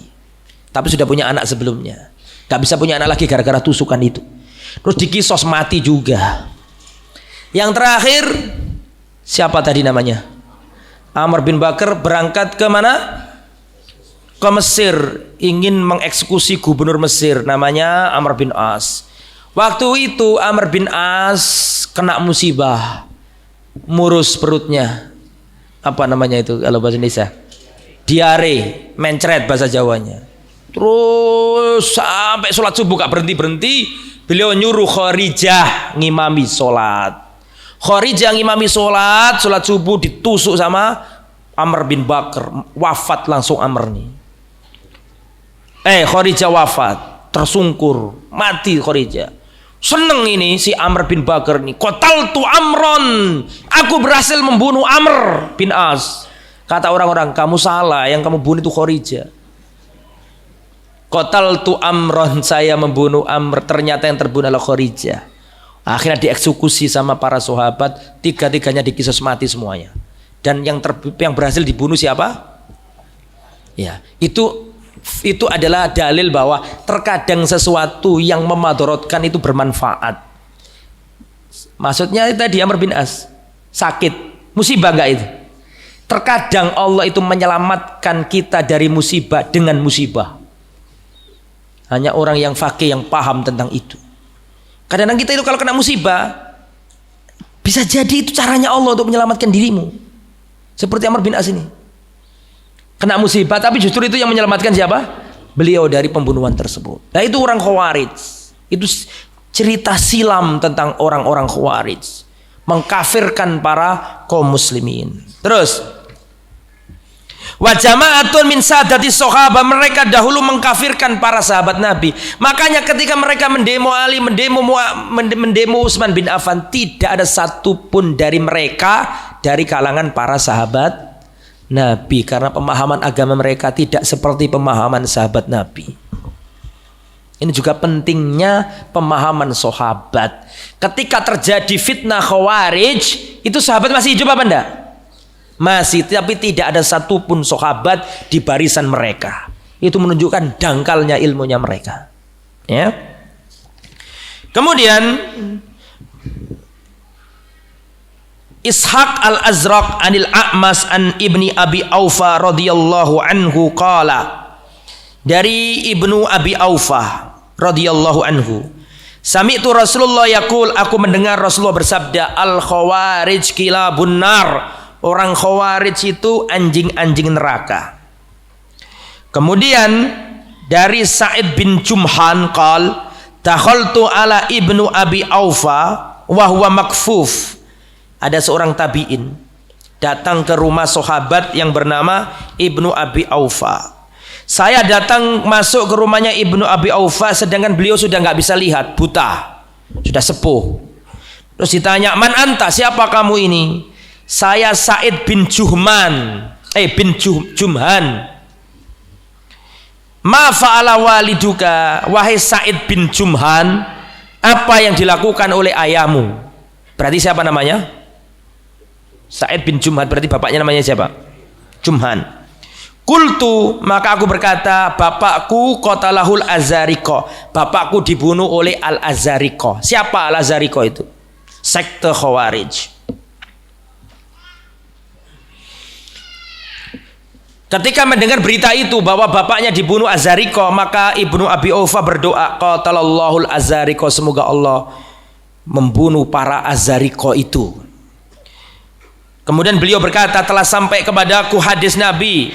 Tapi sudah punya anak sebelumnya. Gak bisa punya anak lagi gara-gara tusukan itu. Terus dikisos mati juga. Yang terakhir siapa tadi namanya? Amr bin Bakr berangkat ke mana? Ke Mesir, ingin mengeksekusi gubernur Mesir namanya Amr bin As. Waktu itu Amr bin As kena musibah, murus perutnya. Apa namanya itu kalau bahasa Indonesia? Diare, mencret bahasa Jawanya. Terus sampai sholat subuh gak berhenti-berhenti. Beliau nyuruh Kharijah ngimami sholat. Kharijah ngimami sholat subuh ditusuk sama Amr bin Bakr. Wafat langsung Amr nih. Kharijah wafat, tersungkur, mati Kharijah. Seneng ini si Amr bin Bakr nih. Qataltu Amron, aku berhasil membunuh Amr bin As. Kata orang-orang, kamu salah, yang kamu bunuh itu Kharijah. Qataltu Amron, saya membunuh Amr, ternyata yang terbunuh adalah Kharijah. Akhirnya dieksekusi sama para sahabat, tiga-tiganya dikisos mati semuanya. Dan yang berhasil dibunuh siapa? Ya, itu adalah dalil bahwa terkadang sesuatu yang memadorotkan itu bermanfaat. Maksudnya tadi Amr bin As sakit, musibah enggak itu? Terkadang Allah itu menyelamatkan kita dari musibah dengan musibah. Hanya orang yang fakih yang paham tentang itu. Kadang-kadang kita itu kalau kena musibah, bisa jadi itu caranya Allah untuk menyelamatkan dirimu. Seperti Amr bin As ini. Kena musibah, tapi justru itu yang menyelamatkan siapa? Beliau dari pembunuhan tersebut. Nah itu orang Khawarij. Itu cerita silam tentang orang-orang Khawarij. Mengkafirkan para kaum muslimin. Terus. Wa jama'atun min sadati sahabat, mereka dahulu mengkafirkan para sahabat Nabi. Makanya ketika mereka mendemo Ali, mendemo Utsman bin Affan, tidak ada satupun dari mereka dari kalangan para sahabat Nabi, karena pemahaman agama mereka tidak seperti pemahaman sahabat Nabi. Ini juga pentingnya pemahaman sahabat. Ketika terjadi fitnah Khawarij, itu sahabat masih hidup apa enggak? Masih, tapi tidak ada satupun sahabat di barisan mereka. Itu menunjukkan dangkalnya ilmunya mereka. Ya. Kemudian Ishaq al-Azraq anil A'mas an ibni Abi Aufa radhiyallahu anhu qala, dari ibnu Abi Aufa radhiyallahu anhu, sami'tu Rasulullah yaqul, aku mendengar Rasulullah bersabda, al khawarij kilabun nar, orang Khawarij itu anjing-anjing neraka. Kemudian dari Sa'id bin Jumhan qal, dakhaltu ala ibnu Abi Aufa wa huwa makfuf. Ada seorang tabi'in datang ke rumah sahabat yang bernama Ibnu Abi Aufa. Saya datang masuk ke rumahnya Ibnu Abi Aufa sedangkan beliau sudah nggak bisa lihat, buta, sudah sepuh. Terus ditanya, man anta, siapa kamu ini? Saya Sa'id bin Jumhan. Ma fa'ala waliduka, wahai Sa'id bin Jumhan, apa yang dilakukan oleh ayahmu? Berarti siapa namanya? Sa'id bin Jumhan, berarti bapaknya namanya siapa? Jumhan. Qultu, maka aku berkata, bapakku qatalahul Azariqah, bapakku dibunuh oleh Al-Azariqah. Siapa Al-Azariqah itu? Sekte Khawarij. Ketika mendengar berita itu bahwa bapaknya dibunuh Azariqah, maka Ibnu Abi Aufa berdoa, qatalallahul Azariqah, semoga Allah membunuh para Azariqah itu. Kemudian beliau berkata, telah sampai kepadaku hadis Nabi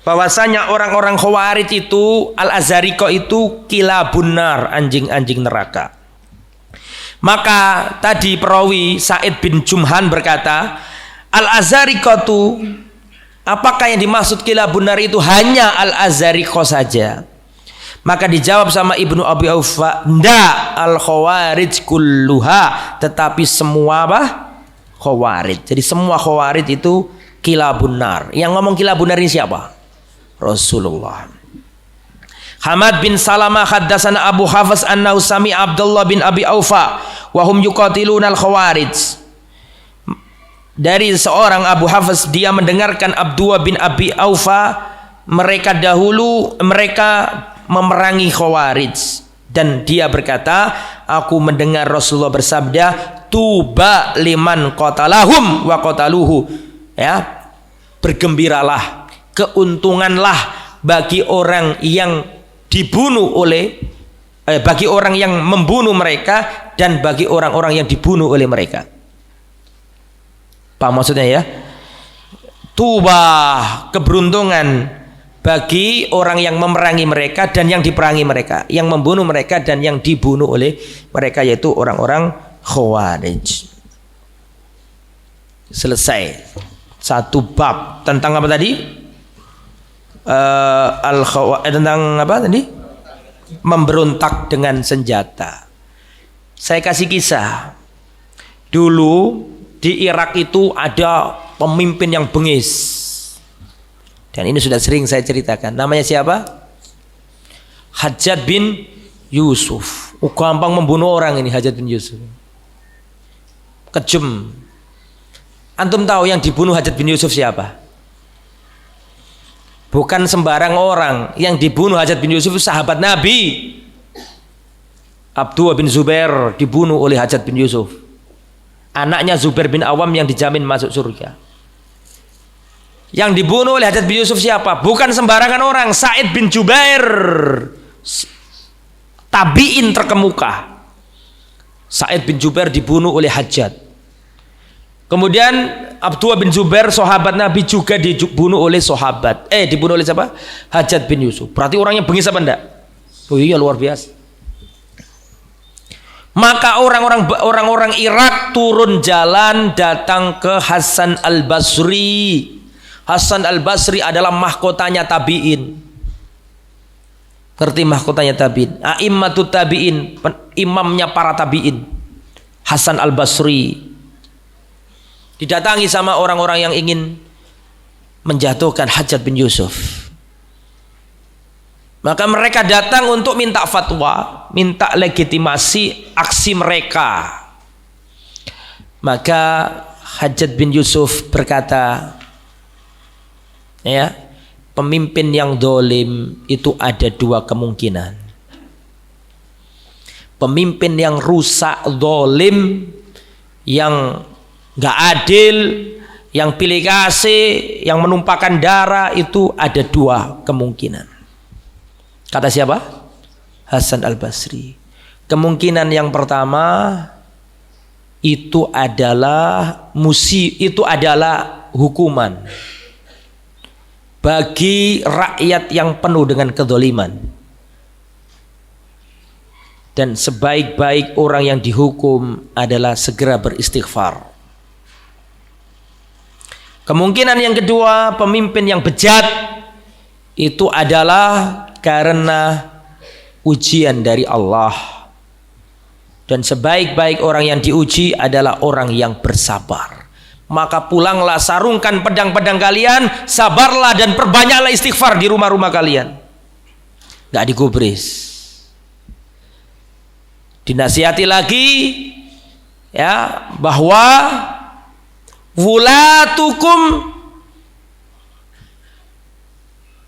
bahwasanya orang-orang Khawarij itu, Al-Azariqah itu kilabun nar, anjing-anjing neraka. Maka tadi perawi Sa'id bin Jumhan berkata, Al-Azariqah itu, apakah yang dimaksud kilabun nar itu hanya Al-Azariqah saja? Maka dijawab sama Ibnu Abi Aufa, nda, al-Khawarij kulluha, tetapi semua apa? Khawarij. Jadi semua Khawarij itu kilabun nar. Yang ngomong kilabun nar ini siapa? Rasulullah. Hamad bin Salamah haddatsana Abu Hafs annahu sami Abdullah bin Abi Aufa wa hum yuqatiluna al-Khawarij. Dari seorang Abu Hafs, dia mendengarkan Abdullah bin Abi Aufa, mereka memerangi Khawarij, dan dia berkata, aku mendengar Rasulullah bersabda, tuba liman qatalahum wa qataluhu, ya, bergembiralah, keuntunganlah bagi orang yang dibunuh oleh bagi orang yang membunuh mereka dan bagi orang-orang yang dibunuh oleh mereka. Apa maksudnya ya? Tuba, keberuntungan bagi orang yang memerangi mereka dan yang diperangi mereka, yang membunuh mereka dan yang dibunuh oleh mereka, yaitu orang-orang Khawarij. Selesai satu bab tentang apa tadi? Tentang apa tadi? Memberontak dengan senjata. Saya kasih kisah. Dulu di Irak itu ada pemimpin yang bengis, dan ini sudah sering saya ceritakan. Namanya siapa? Hajjaj bin Yusuf. Gampang membunuh orang ini Hajjaj bin Yusuf. Kejem. Antum tahu yang dibunuh Hajjaj bin Yusuf siapa? Bukan sembarang orang. Yang dibunuh Hajjaj bin Yusuf sahabat Nabi. Abdullah bin Zubair dibunuh oleh Hajjaj bin Yusuf. Anaknya Zubair bin Awam yang dijamin masuk surga. Yang dibunuh oleh Hajjaj bin Yusuf siapa? Bukan sembarangan orang, Sa'id bin Jubair, tabi'in terkemuka. Sa'id bin Jubair dibunuh oleh Hajjaj. Kemudian Abdullah bin Zubair, sahabat Nabi, juga dibunuh oleh dibunuh oleh siapa? Hajjaj bin Yusuf. Berarti orangnya bengis apa enggak? Oh iya, luar biasa. Maka orang-orang Irak turun jalan datang ke Hasan al-Basri. Hasan al-Basri adalah mahkotanya tabi'in. Ngerti mahkotanya tabi'in? A'immatut tabi'in, imamnya para tabi'in. Hasan al-Basri didatangi sama orang-orang yang ingin menjatuhkan Hajjaj bin Yusuf. Maka mereka datang untuk minta fatwa, minta legitimasi aksi mereka. Maka Hajjaj bin Yusuf berkata, ya, pemimpin yang dolim itu ada dua kemungkinan. Pemimpin yang rusak, dolim, yang gak adil, yang pilih kasih, yang menumpahkan darah, itu ada dua kemungkinan. Kata siapa? Hasan al-Basri. Kemungkinan yang pertama itu adalah hukuman bagi rakyat yang penuh dengan kedoliman. Dan sebaik-baik orang yang dihukum adalah segera beristighfar. Kemungkinan yang kedua, pemimpin yang bejat, itu adalah karena ujian dari Allah. Dan sebaik-baik orang yang diuji adalah orang yang bersabar. Maka pulanglah, sarungkan pedang-pedang kalian, sabarlah dan perbanyaklah istighfar di rumah-rumah kalian. Gak digubris. Dinasihati lagi, ya, bahwa wulatukum,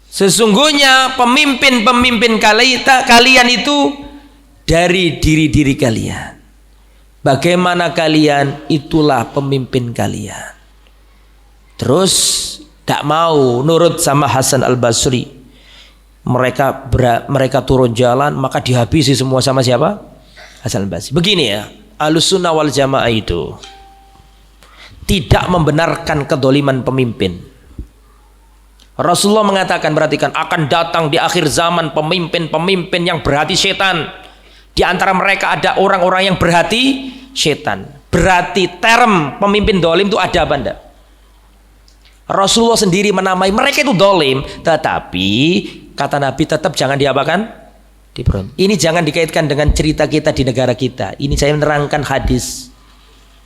sesungguhnya pemimpin-pemimpin kalian itu dari diri-diri kalian. Bagaimana kalian, itulah pemimpin kalian. Terus tak mau nurut sama Hasan al-Basri. Mereka turun jalan, maka dihabisi semua sama siapa? Hasan al-Basri. Begini ya, Ahlussunnah wal Jamaah itu tidak membenarkan kedoliman pemimpin. Rasulullah mengatakan, perhatikan, akan datang di akhir zaman pemimpin-pemimpin yang berhati setan. Di antara mereka ada orang-orang yang berhati setan. Berarti term pemimpin dolim itu ada apa enggak? Rasulullah sendiri menamai mereka itu dolim, tetapi kata Nabi tetap jangan diapakan? Diberontak. Ini jangan dikaitkan dengan cerita kita di negara kita. Ini saya menerangkan hadis.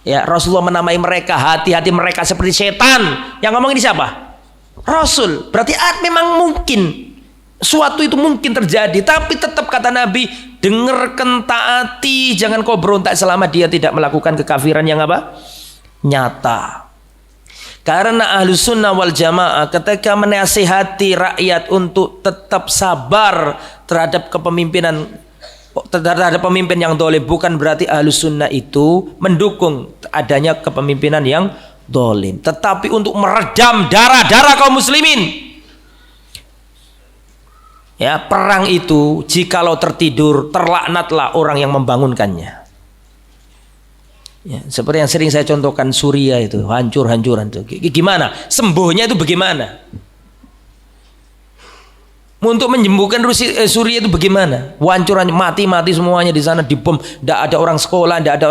Ya, Rasulullah menamai mereka, hati-hati mereka seperti setan. Yang ngomong ini siapa? Rasul. Berarti memang mungkin suatu itu mungkin terjadi, tapi tetap kata Nabi, dengarkan, taati, jangan kau berontak selama dia tidak melakukan kekafiran yang apa? Nyata. Karena Ahlussunnah wal Jamaah ketika menasihati rakyat untuk tetap sabar terhadap kepemimpinan, terhadap pemimpin yang dolim, bukan berarti Ahlussunnah itu mendukung adanya kepemimpinan yang dolim, tetapi untuk meredam darah-darah kaum muslimin. Ya, perang itu jikalau tertidur, terlaknatlah orang yang membangunkannya. Ya, seperti yang sering saya contohkan, Suriah itu hancur-hancuran itu. Gimana? Sembuhnya itu bagaimana? Untuk menyembuhkan Suriah itu bagaimana? Hancur, mati semuanya di sana, dibom, tidak ada orang sekolah, tidak ada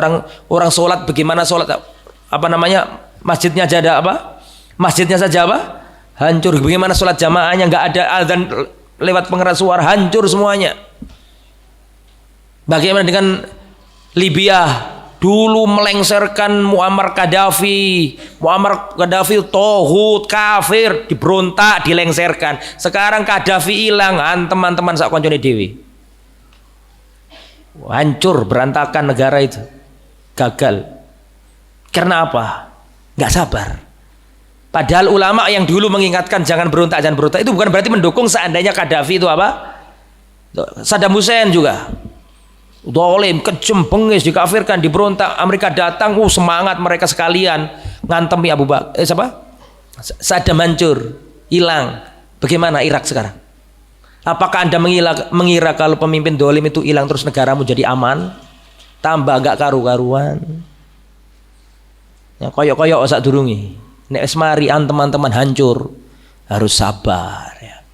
orang sholat. Bagaimana sholat? Apa namanya? Masjidnya aja ada apa? Masjidnya saja apa? Hancur. Bagaimana sholat jamaahnya? Nggak ada azan lewat pengeras suara, hancur semuanya. Bagaimana dengan Libya? Dulu melengsarkan Muammar Gaddafi. Muammar Gaddafi tohut, kafir, diberontak, dilengsarkan. Sekarang Gaddafi hilang, teman-teman sak koncone dewi. Hancur, berantakan negara itu. Gagal. Karena apa? Nggak sabar. Padahal ulama yang dulu mengingatkan jangan berontak, itu bukan berarti mendukung seandainya Gaddafi itu apa? Saddam Hussein juga dolim, kejem, bengis, dikafirkan, diberontak. Amerika datang, semangat mereka sekalian ngantemi Saddam hancur, hilang. Bagaimana Irak sekarang? Apakah Anda mengira kalau pemimpin dolim itu hilang terus negaramu jadi aman? Tambah gak karu-karuan. Ya, koyok-koyok sak durungi. Nek semarian teman-teman hancur, harus sabar ya.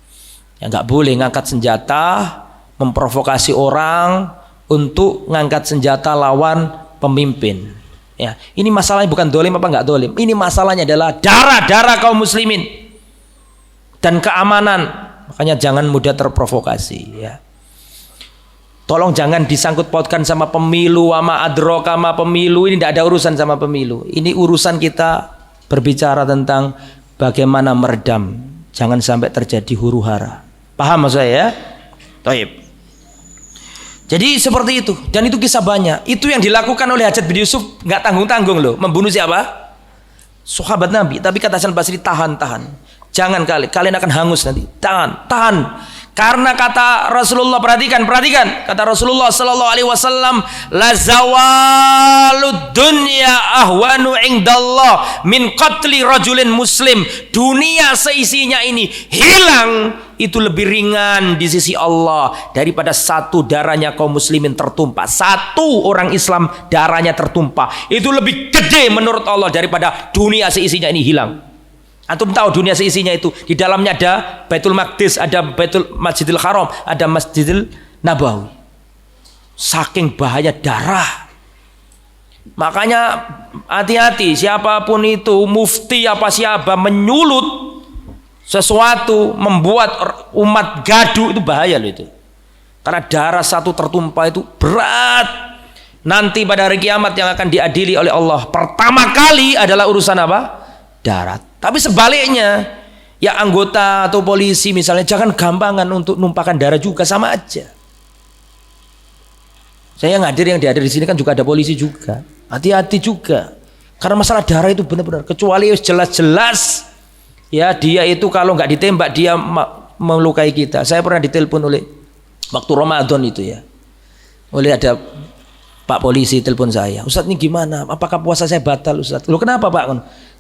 Ya gak boleh ngangkat senjata, memprovokasi orang untuk ngangkat senjata lawan pemimpin. Ya, ini masalahnya bukan dolim apa nggak dolim. Ini masalahnya adalah darah kaum muslimin dan keamanan. Makanya jangan mudah terprovokasi. Ya. Tolong jangan disangkut pautkan sama pemilu, sama adroka, sama pemilu. Ini tidak ada urusan sama pemilu. Ini urusan kita berbicara tentang bagaimana meredam. Jangan sampai terjadi huru hara. Paham maksud saya? Ya? Taib. Jadi seperti itu, dan itu kisah banyak. Itu yang dilakukan oleh Hajjaj bin Yusuf nggak tanggung-tanggung loh, membunuh siapa? Sahabat Nabi. Tapi kata Hasan Basri, tahan. Jangan kalian akan hangus nanti. Tahan. Karena kata Rasulullah, perhatikan. Kata Rasulullah sallallahu alaihi wasallam, la zawalud dunya ahwanu indallah min qatli rajulin muslim. Dunia seisinya ini hilang itu lebih ringan di sisi Allah daripada satu darahnya kaum muslimin tertumpah. Satu orang Islam darahnya tertumpah itu lebih gede menurut Allah daripada dunia seisinya ini hilang. Antum tahu dunia seisinya itu di dalamnya ada Baitul Maqdis, ada Masjidil Haram, ada Masjidil Nabawi. Saking bahaya darah. Makanya hati-hati, siapapun itu, mufti apa siapa menyulut sesuatu, membuat umat gaduh, itu bahaya loh itu. Karena darah satu tertumpah itu berat. Nanti pada hari kiamat yang akan diadili oleh Allah pertama kali adalah urusan apa? Darat. Tapi sebaliknya, ya anggota atau polisi misalnya jangan gampangan untuk numpahkan darah juga, sama aja. Saya yang dihadir di sini kan juga ada polisi juga. Hati-hati juga. Karena masalah darah itu benar-benar, kecuali jelas-jelas ya dia itu kalau nggak ditembak dia melukai kita. Saya pernah ditelepon oleh waktu Ramadan itu ya. Oleh ada Pak polisi telepon saya. Ustadz ini gimana? Apakah puasa saya batal Ustadz? Loh kenapa Pak?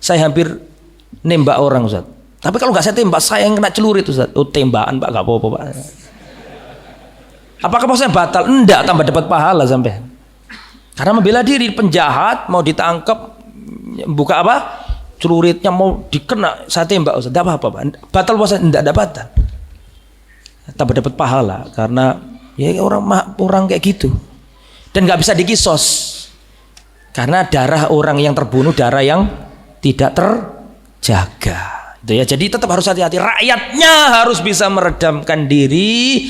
Saya hampir nembak orang Ustaz. Tapi kalau nggak saya tembak, saya yang kena celurit Ustaz. Oh tembakan Pak, nggak apa-apa Pak. Apakah puasanya batal? Enggak, tambah dapat pahala sampai. Karena membela diri, penjahat mau ditangkap, buka apa? Celuritnya mau dikena, saya tembak Ustaz. Enggak apa-apa Pak. Batal puasa? Enggak, ada batal. Tambah dapat pahala karena ya orang kayak gitu. Dan nggak bisa dikisos. Karena darah orang yang terbunuh darah yang tidak terjaga. Itu ya. Jadi tetap harus hati-hati. Rakyatnya harus bisa meredamkan diri.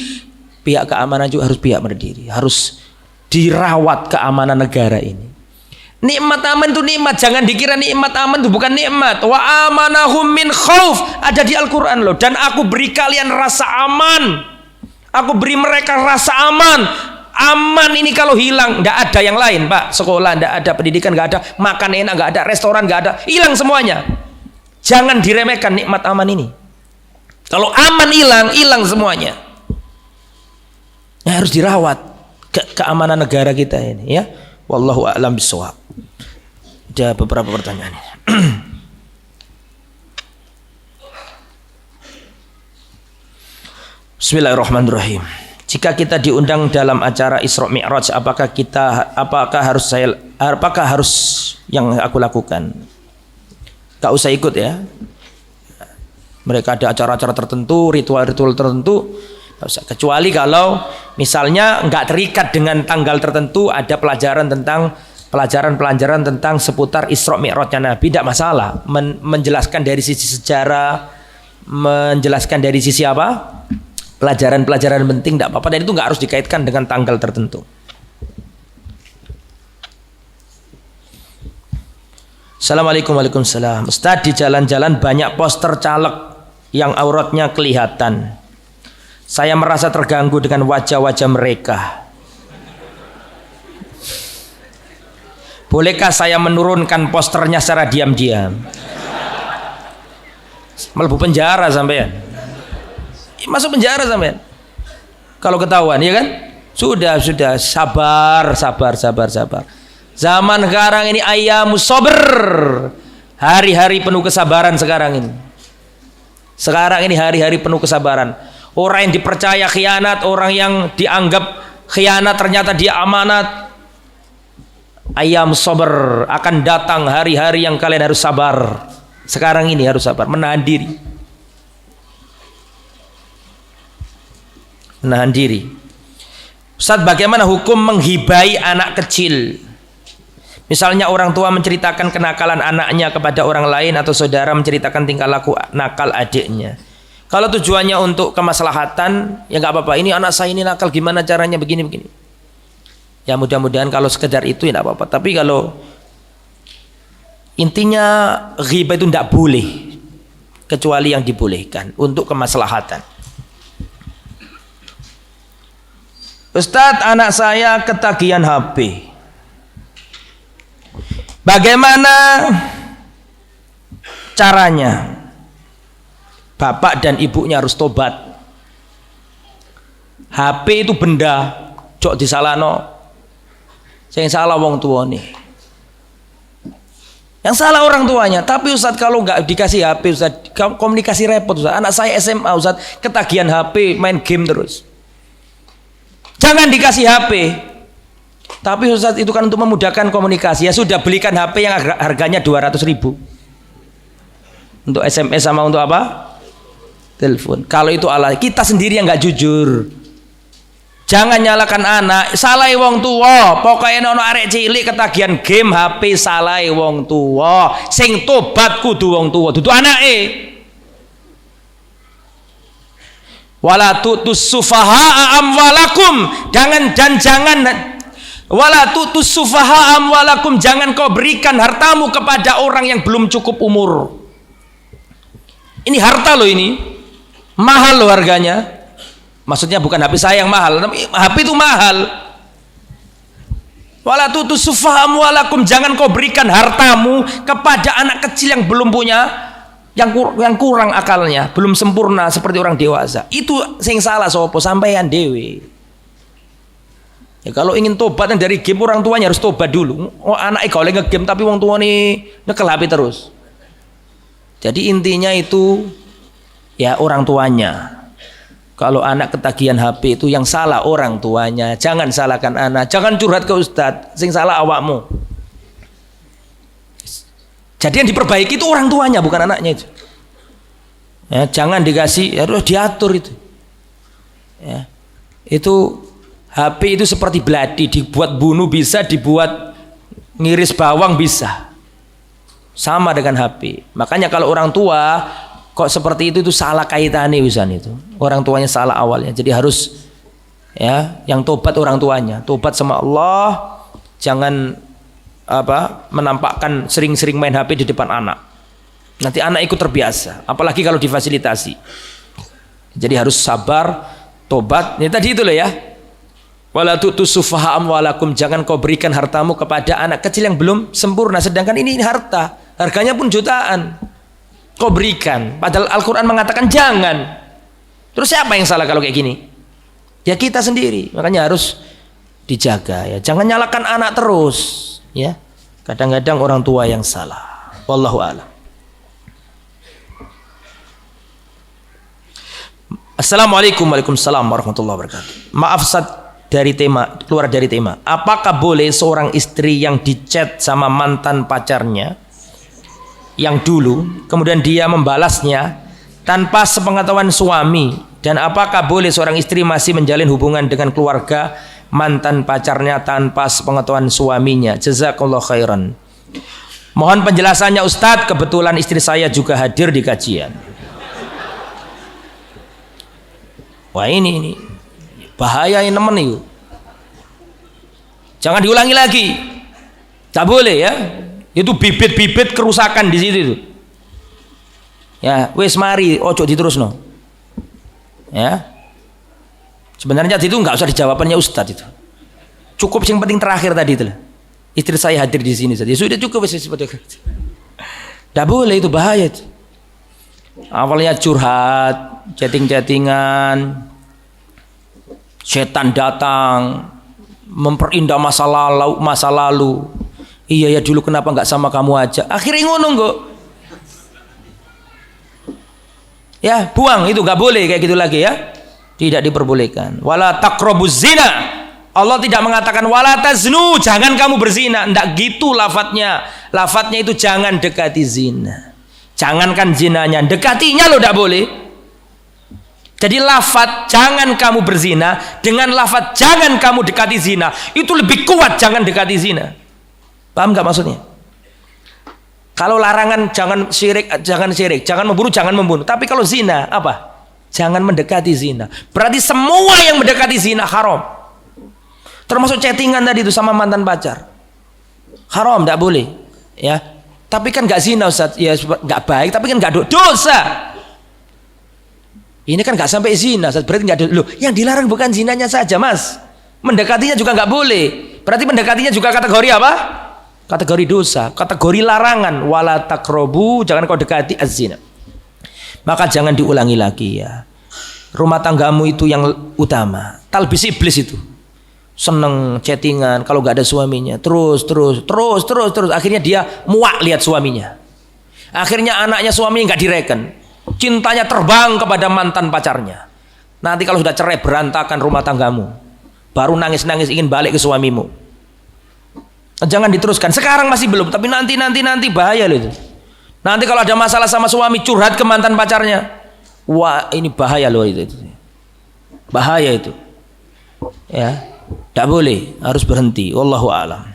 Pihak keamanan juga harus pihak berdiri. Harus dirawat keamanan negara ini. Nikmat aman itu nikmat. Jangan dikira nikmat aman itu bukan nikmat. Wa amanahum min khauf. Ada di Al-Quran loh. Dan aku beri kalian rasa aman. Aku beri mereka rasa aman. Aman ini kalau hilang, nggak ada yang lain Pak. Sekolah nggak ada, pendidikan nggak ada, makan enak nggak ada, restoran nggak ada, hilang semuanya. Jangan diremehkan nikmat aman ini. Kalau aman hilang semuanya. Ya, harus dirawat keamanan negara kita ini ya. Wallahu a'lam bishawab. Ada beberapa pertanyaan. Bismillahirrahmanirrahim. Jika kita diundang dalam acara Isra Mi'raj, apakah harus yang aku lakukan? Gak usah ikut ya. Mereka ada acara-acara tertentu, ritual-ritual tertentu. Kecuali kalau misalnya nggak terikat dengan tanggal tertentu, ada pelajaran tentang seputar Isra Mi'rajnya Nabi, tidak masalah. Menjelaskan dari sisi sejarah, menjelaskan dari sisi apa? Pelajaran-pelajaran penting tidak apa-apa, dan itu nggak harus dikaitkan dengan tanggal tertentu. Assalamualaikum warahmatullahi wabarakatuh. Ustaz, di jalan-jalan banyak poster caleg yang auratnya kelihatan. Saya merasa terganggu dengan wajah-wajah mereka. Bolehkah saya menurunkan posternya secara diam-diam? Melebu penjara sampean. Masuk penjara sampean kalau ketahuan, ya kan? Sudah sabar. Zaman sekarang ini ayyamus sabr, Hari-hari penuh kesabaran sekarang ini. Sekarang ini hari-hari penuh kesabaran. Orang yang dipercaya khianat, orang yang dianggap khianat ternyata dia amanat. Ayam sabar, akan datang hari-hari yang kalian harus sabar. Sekarang ini harus sabar, menahan diri. Menahan diri. Ustaz, bagaimana hukum menghibai anak kecil? Misalnya orang tua menceritakan kenakalan anaknya kepada orang lain, atau saudara menceritakan tingkah laku nakal adiknya. Kalau tujuannya untuk kemaslahatan, ya nggak apa-apa. Ini anak saya ini nakal, gimana caranya begini-begini. Ya mudah-mudahan kalau sekedar itu ya nggak apa-apa. Tapi kalau intinya ghibah itu tidak boleh, kecuali yang dibolehkan untuk kemaslahatan. Ustadz, anak saya ketagihan HP. Bagaimana caranya? Bapak dan ibunya harus tobat. HP itu benda, cok disalahno. Yang salah wong tua nih. Yang salah orang tuanya. Tapi Ustadz, kalau nggak dikasih HP, Ustadz, komunikasi repot Ustadz. Anak saya SMA Ustadz, ketagihan HP, main game terus. Jangan dikasih HP. Tapi Ustadz, itu kan untuk memudahkan komunikasi. Ya sudah, belikan HP yang harganya 200.000 untuk SMS sama untuk apa? Telepon. Kalau itu Allah, kita sendiri yang nggak jujur. Jangan nyalakan anak. Salah wong tua. Pokoknya ono arek cilik ketagihan game HP, salah wong tua. Sing tobat kudu wong tua, dudu anake. Wala tutus sufaha amwalakum. Jangan wala tutus sufaha amwalakum, jangan kau berikan hartamu kepada orang yang belum cukup umur. Ini harta loh, ini mahal loh harganya. Maksudnya bukan HP saya yang mahal, tapi HP itu mahal. Wala tutus sufaha amwalakum, jangan kau berikan hartamu kepada anak kecil yang belum punya, yang kurang akalnya, belum sempurna seperti orang dewasa. Itu sing salah sopo, sampeyan dewe. Ya, kalau ingin tobat yang dari game, orang tuanya harus tobat dulu. Oh, anak kalau nge-game tapi wong tua nih nyekel HP terus. Jadi intinya itu ya orang tuanya. Kalau anak ketagihan HP itu yang salah orang tuanya. Jangan salahkan anak. Jangan curhat ke ustadz. Sing salah awakmu. Jadi yang diperbaiki itu orang tuanya, bukan anaknya itu. Ya, jangan dikasih, harus diatur itu. Ya, itu HP itu seperti belati, dibuat bunuh bisa, dibuat ngiris bawang bisa. Sama dengan HP. Makanya kalau orang tua kok seperti itu salah kaitannya urusan itu. Orang tuanya salah awalnya. Jadi harus ya, yang tobat orang tuanya. Tobat sama Allah, jangan menampakkan sering-sering main HP di depan anak. Nanti anak ikut terbiasa, apalagi kalau difasilitasi. Jadi harus sabar, tobat. Ini tadi itu loh ya. Wala tu'tus sufaha amwalakum, jangan kau berikan hartamu kepada anak kecil yang belum sempurna, sedangkan ini harta, harganya pun jutaan. Kau berikan, padahal Al-Qur'an mengatakan jangan. Terus siapa yang salah kalau kayak gini? Ya kita sendiri. Makanya harus dijaga ya. Jangan nyalakan anak terus, ya. Kadang-kadang orang tua yang salah. Wallahu a'lam. Assalamualaikum warahmatullahi wabarakatuh. Maaf Ustaz, keluar dari tema. Apakah boleh seorang istri yang dicat sama mantan pacarnya yang dulu, kemudian dia membalasnya tanpa sepengetahuan suami, dan apakah boleh seorang istri masih menjalin hubungan dengan keluarga mantan pacarnya tanpa sepengetahuan suaminya? Jazakallahu khairan. Mohon penjelasannya Ustadz, kebetulan istri saya juga hadir di kajian. Wah ini bahaya ini teman itu. Jangan diulangi lagi. Tak boleh ya. Itu bibit-bibit kerusakan di situ itu. Ya, wes mari ojo diterusno. Ya. Sebenarnya itu nggak usah dijawabannya Ustadz itu. Cukup yang penting terakhir tadi itu. Istri saya hadir di sini saja. Sudah cukup wes seperti itu. Tak boleh, itu bahaya itu. Awalnya curhat, chatting-chattingan, setan datang memperindah masa lalu. Iya ya, dulu kenapa nggak sama kamu aja? Akhirnya ngono kok. Ya, buang itu nggak boleh kayak gitu lagi ya. Tidak diperbolehkan. Wala taqrabuz zina. Allah tidak mengatakan wala taznu, jangan kamu berzina. Enggak gitu lafadznya. Lafadznya itu jangan dekati zina. Jangankan zinanya, dekatinya lo enggak boleh. Jadi lafadz jangan kamu berzina dengan lafadz jangan kamu dekati zina itu lebih kuat jangan dekati zina. Paham nggak maksudnya? Kalau larangan jangan syirik, jangan membunuh, jangan membunuh. Tapi kalau zina apa? Jangan mendekati zina. Berarti semua yang mendekati zina haram. Termasuk chattingan tadi itu sama mantan pacar. Haram, tidak boleh. Ya. Tapi kan nggak zina Ustaz. Ya nggak baik, tapi kan nggak dosa. Ini kan nggak sampai zina, berarti nggak dosa. Loh, yang dilarang bukan zinanya saja, Mas. Mendekatinya juga nggak boleh. Berarti mendekatinya juga kategori apa? Kategori dosa, kategori larangan. Wala taqrabu, jangan kau dekati az-zina. Maka jangan diulangi lagi ya. Rumah tanggamu itu yang utama. Talbis iblis itu. Seneng chattingan kalau nggak ada suaminya. Terus. Akhirnya dia muak lihat suaminya. Akhirnya anaknya suaminya nggak direken. Cintanya terbang kepada mantan pacarnya. Nanti kalau sudah cerai berantakan rumah tanggamu. Baru nangis-nangis ingin balik ke suamimu. Jangan diteruskan. Sekarang masih belum, tapi nanti bahaya loh itu. Nanti kalau ada masalah sama suami curhat ke mantan pacarnya. Wah, ini bahaya loh itu. Bahaya itu. Ya, tidak boleh, harus berhenti. Wallahu a'lam.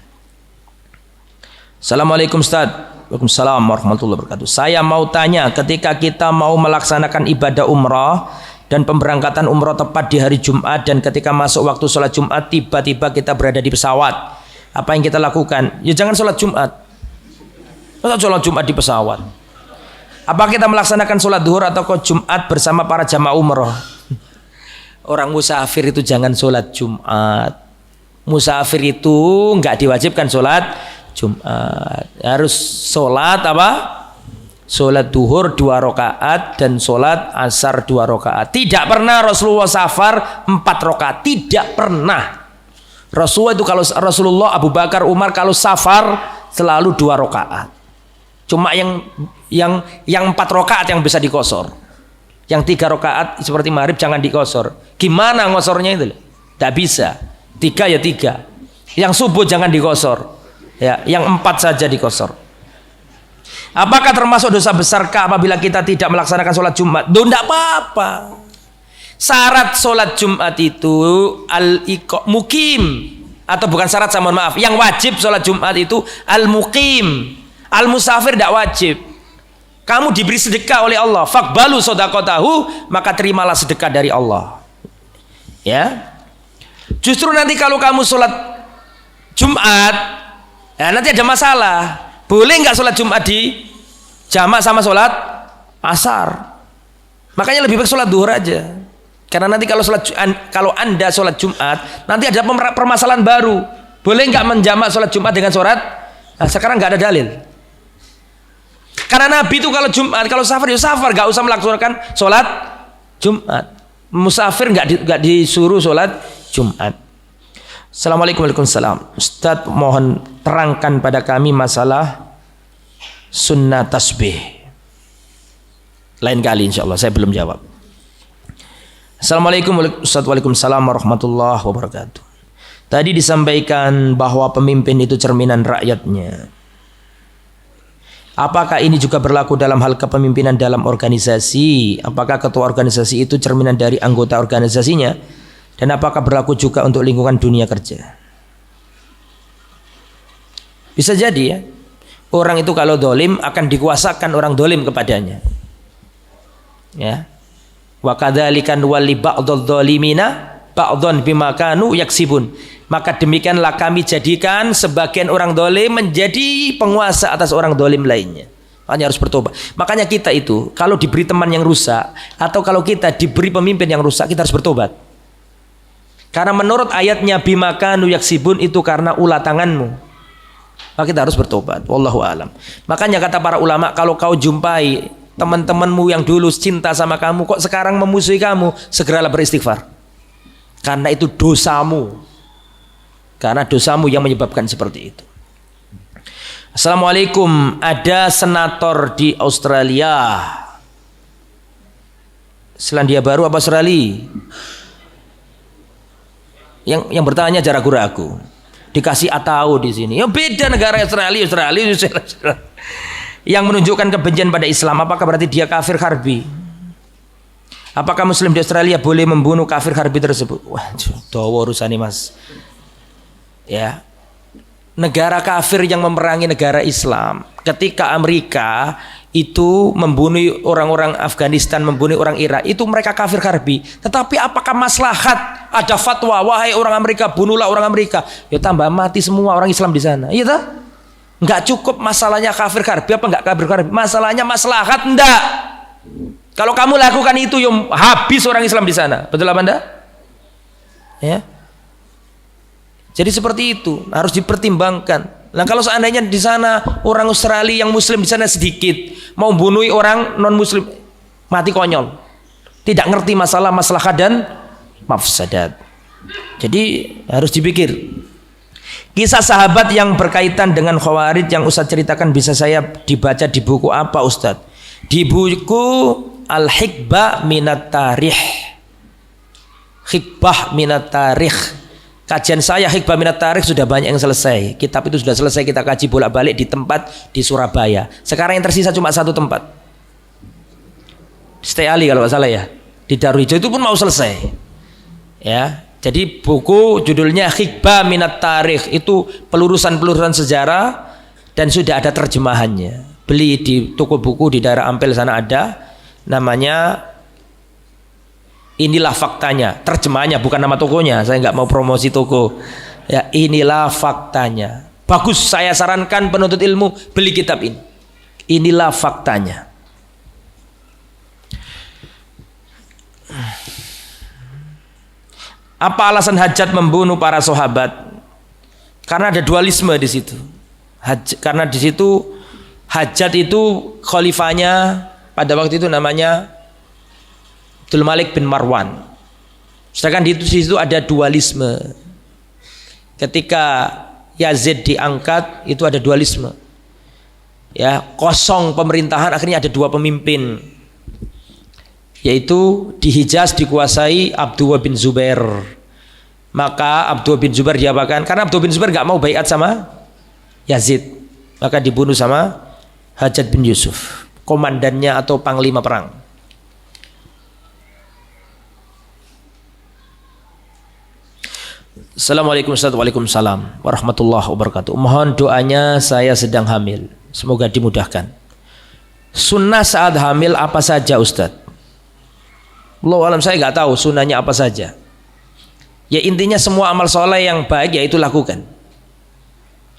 Assalamualaikum Ustaz. Waalaikumsalam warahmatullahi wabarakatuh. Saya mau tanya, ketika kita mau melaksanakan ibadah umrah dan pemberangkatan umrah tepat di hari Jumat dan ketika masuk waktu sholat Jumat tiba-tiba kita berada di pesawat. Apa yang kita lakukan? Ya jangan sholat Jumat. Masa sholat Jumat di pesawat? Apa kita melaksanakan sholat duhur atau Jumat bersama para jamaah umroh? Orang musafir itu jangan sholat Jumat. Musafir itu nggak diwajibkan sholat Jumat. Harus sholat apa? Sholat duhur 2 rakaat dan sholat asar 2 rakaat. Tidak pernah Rasulullah safar 4 rakaat. Tidak pernah. Rasulullah itu kalau Rasulullah, Abu Bakar, Umar kalau safar selalu 2 rakaat. Cuma yang 4 rakaat yang bisa dikosor. Yang 3 rakaat seperti maghrib jangan dikosor. Gimana ngosornya itu? Tidak bisa. 3 ya 3. Yang subuh jangan dikosor. Ya, yang 4 saja dikosor. Apakah termasuk dosa besarkah apabila kita tidak melaksanakan sholat Jumat? Tidak apa-apa. Syarat sholat Jumat itu al-mukim, atau bukan syarat, saya mohon maaf. Yang wajib sholat Jumat itu al-mukim. Al-musafir tidak wajib. Kamu diberi sedekah oleh Allah. Faqbalu shadaqatahu, maka terimalah sedekah dari Allah. Ya. Justru nanti kalau kamu sholat Jumat, ya nanti ada masalah. Boleh nggak sholat Jumat di jamak sama sholat asar? Makanya lebih baik sholat duhur aja. Karena nanti kalau anda sholat Jumat, nanti ada permasalahan baru. Boleh nggak menjamak sholat Jumat dengan sholat? Nah, sekarang nggak ada dalil. Karena Nabi itu kalau Jumat, kalau safar ya safar, nggak usah melaksanakan sholat Jumat. Musafir nggak disuruh sholat Jumat. Assalamualaikum warahmatullahi wabarakatuh. Ustadz mohon terangkan pada kami masalah sunnah tasbih. Lain kali insya Allah, saya belum jawab. Assalamualaikum Ustadz. Waalaikumsalam warahmatullahi wabarakatuh. Tadi disampaikan bahwa pemimpin itu cerminan rakyatnya. Apakah ini juga berlaku dalam hal kepemimpinan dalam organisasi? Apakah ketua organisasi itu cerminan dari anggota organisasinya? Dan apakah berlaku juga untuk lingkungan dunia kerja? Bisa jadi ya, orang itu kalau dolim akan dikuasakan orang dolim kepadanya. Ya, wa kadzalikan wali ba'dadh dhalimina ba'dhan bima kanu yaksibun. Maka demikianlah kami jadikan sebagian orang dolim menjadi penguasa atas orang dolim lainnya. Makanya harus bertobat. Makanya kita itu kalau diberi teman yang rusak atau kalau kita diberi pemimpin yang rusak, kita harus bertobat. Karena menurut ayatnya bima kanu yaksibun itu karena ulah tanganmu. Maka kita harus bertobat. Wallahu alam. Makanya kata para ulama, kalau kau jumpai teman-temanmu yang dulu cinta sama kamu kok sekarang memusuhi kamu, segeralah beristighfar. Karena itu dosamu. Karena dosamu yang menyebabkan seperti itu. Assalamualaikum. Ada senator di Australia Selandia Baru apa Australia? Yang bertanya jarak ragu. Dikasih atau di sini. Ya beda negara Australia. Yang menunjukkan kebencian pada Islam, apakah berarti dia kafir harbi? Apakah Muslim di Australia boleh membunuh kafir harbi tersebut? Wah, dawa urusan ini Mas. Ya, negara kafir yang memerangi negara Islam. Ketika Amerika itu membunuh orang-orang Afghanistan, membunuh orang Irak, itu mereka kafir harbi. Tetapi apakah maslahat ada fatwa, wahai orang Amerika, bunuhlah orang Amerika? Ya tambah mati semua orang Islam di sana. Iya tak? Enggak cukup masalahnya kafir harbi apa enggak kafir harbi. Masalahnya maslahat enggak. Kalau kamu lakukan itu, yang habis orang Islam di sana. Betul apa enggak? Ya. Jadi seperti itu, harus dipertimbangkan. Nah kalau seandainya di sana orang Australia yang Muslim di sana sedikit, mau bunuh orang non Muslim, mati konyol. Tidak ngerti masalah maslahat dan mafsadat. Jadi harus dipikir. Kisah sahabat yang berkaitan dengan Khawarij yang Ustaz ceritakan bisa saya dibaca di buku apa Ustaz? Di buku Al-Hikbah Minat Tarikh. Hikbah Minat Tarikh. Kajian saya Hikbah Minat Tarikh sudah banyak yang selesai. Kitab itu sudah selesai kita kaji bolak-balik di tempat di Surabaya. Sekarang yang tersisa cuma satu tempat. Stay Ali kalau nggak salah ya. Di Darwijo itu pun mau selesai. Ya. Jadi buku judulnya Hikbah Minat Tarikh, itu pelurusan-pelurusan sejarah dan sudah ada terjemahannya. Beli di toko buku di daerah Ampel sana ada, namanya Inilah Faktanya. Terjemahannya bukan nama tokonya, saya nggak mau promosi toko. Ya, Inilah Faktanya. Bagus, saya sarankan penuntut ilmu beli kitab ini. Inilah Faktanya. Apa alasan Hajjaj membunuh para sahabat? Karena ada dualisme di situ. Karena di situ Hajjaj itu khalifahnya pada waktu itu namanya Abdul Malik bin Marwan. Sedangkan di situ ada dualisme. Ketika Yazid diangkat itu ada dualisme. Ya, kosong pemerintahan, akhirnya ada dua pemimpin. Yaitu di Hijaz dikuasai Abdullah bin Zubair. Maka Abdullah bin Zubair diapakan? Karena Abdullah bin Zubair enggak mau baiat sama Yazid, maka dibunuh sama Hajjaj bin Yusuf, komandannya atau panglima perang. Assalamualaikum Waalaikumsalam warahmatullahi wabarakatuh. Mohon doanya, saya sedang hamil, semoga dimudahkan. Sunnah saat hamil apa saja Ustaz? Allahu alam, saya nggak tahu sunnahnya apa saja. Ya intinya semua amal soleh yang baik ya itu lakukan.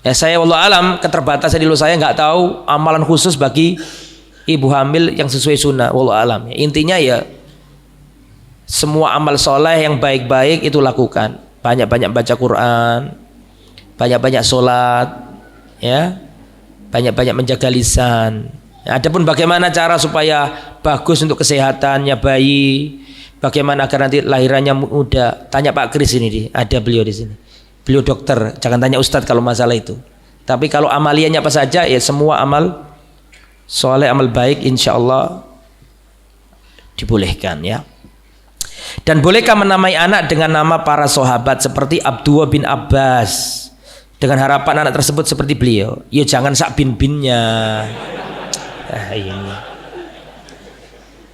Ya saya wallahu alam, keterbatasan dulu saya nggak tahu amalan khusus bagi ibu hamil yang sesuai sunnah. Wallahu alam. Ya, intinya ya semua amal soleh yang baik-baik itu lakukan. Banyak-banyak baca Quran, banyak-banyak sholat, ya, banyak-banyak menjaga lisan. Ya, adapun bagaimana cara supaya bagus untuk kesehatannya bayi, bagaimana agar nanti lahirannya mudah, tanya Pak Kris ini, ada beliau di sini. Beliau dokter, jangan tanya Ustadz kalau masalah itu. Tapi kalau amaliannya apa saja, ya semua amal soleh, amal baik, insya Allah dibolehkan ya. Dan bolehkah menamai anak dengan nama para sahabat seperti Abdullah bin Abbas dengan harapan anak tersebut seperti beliau? Ya jangan sak bin-binnya. Ini.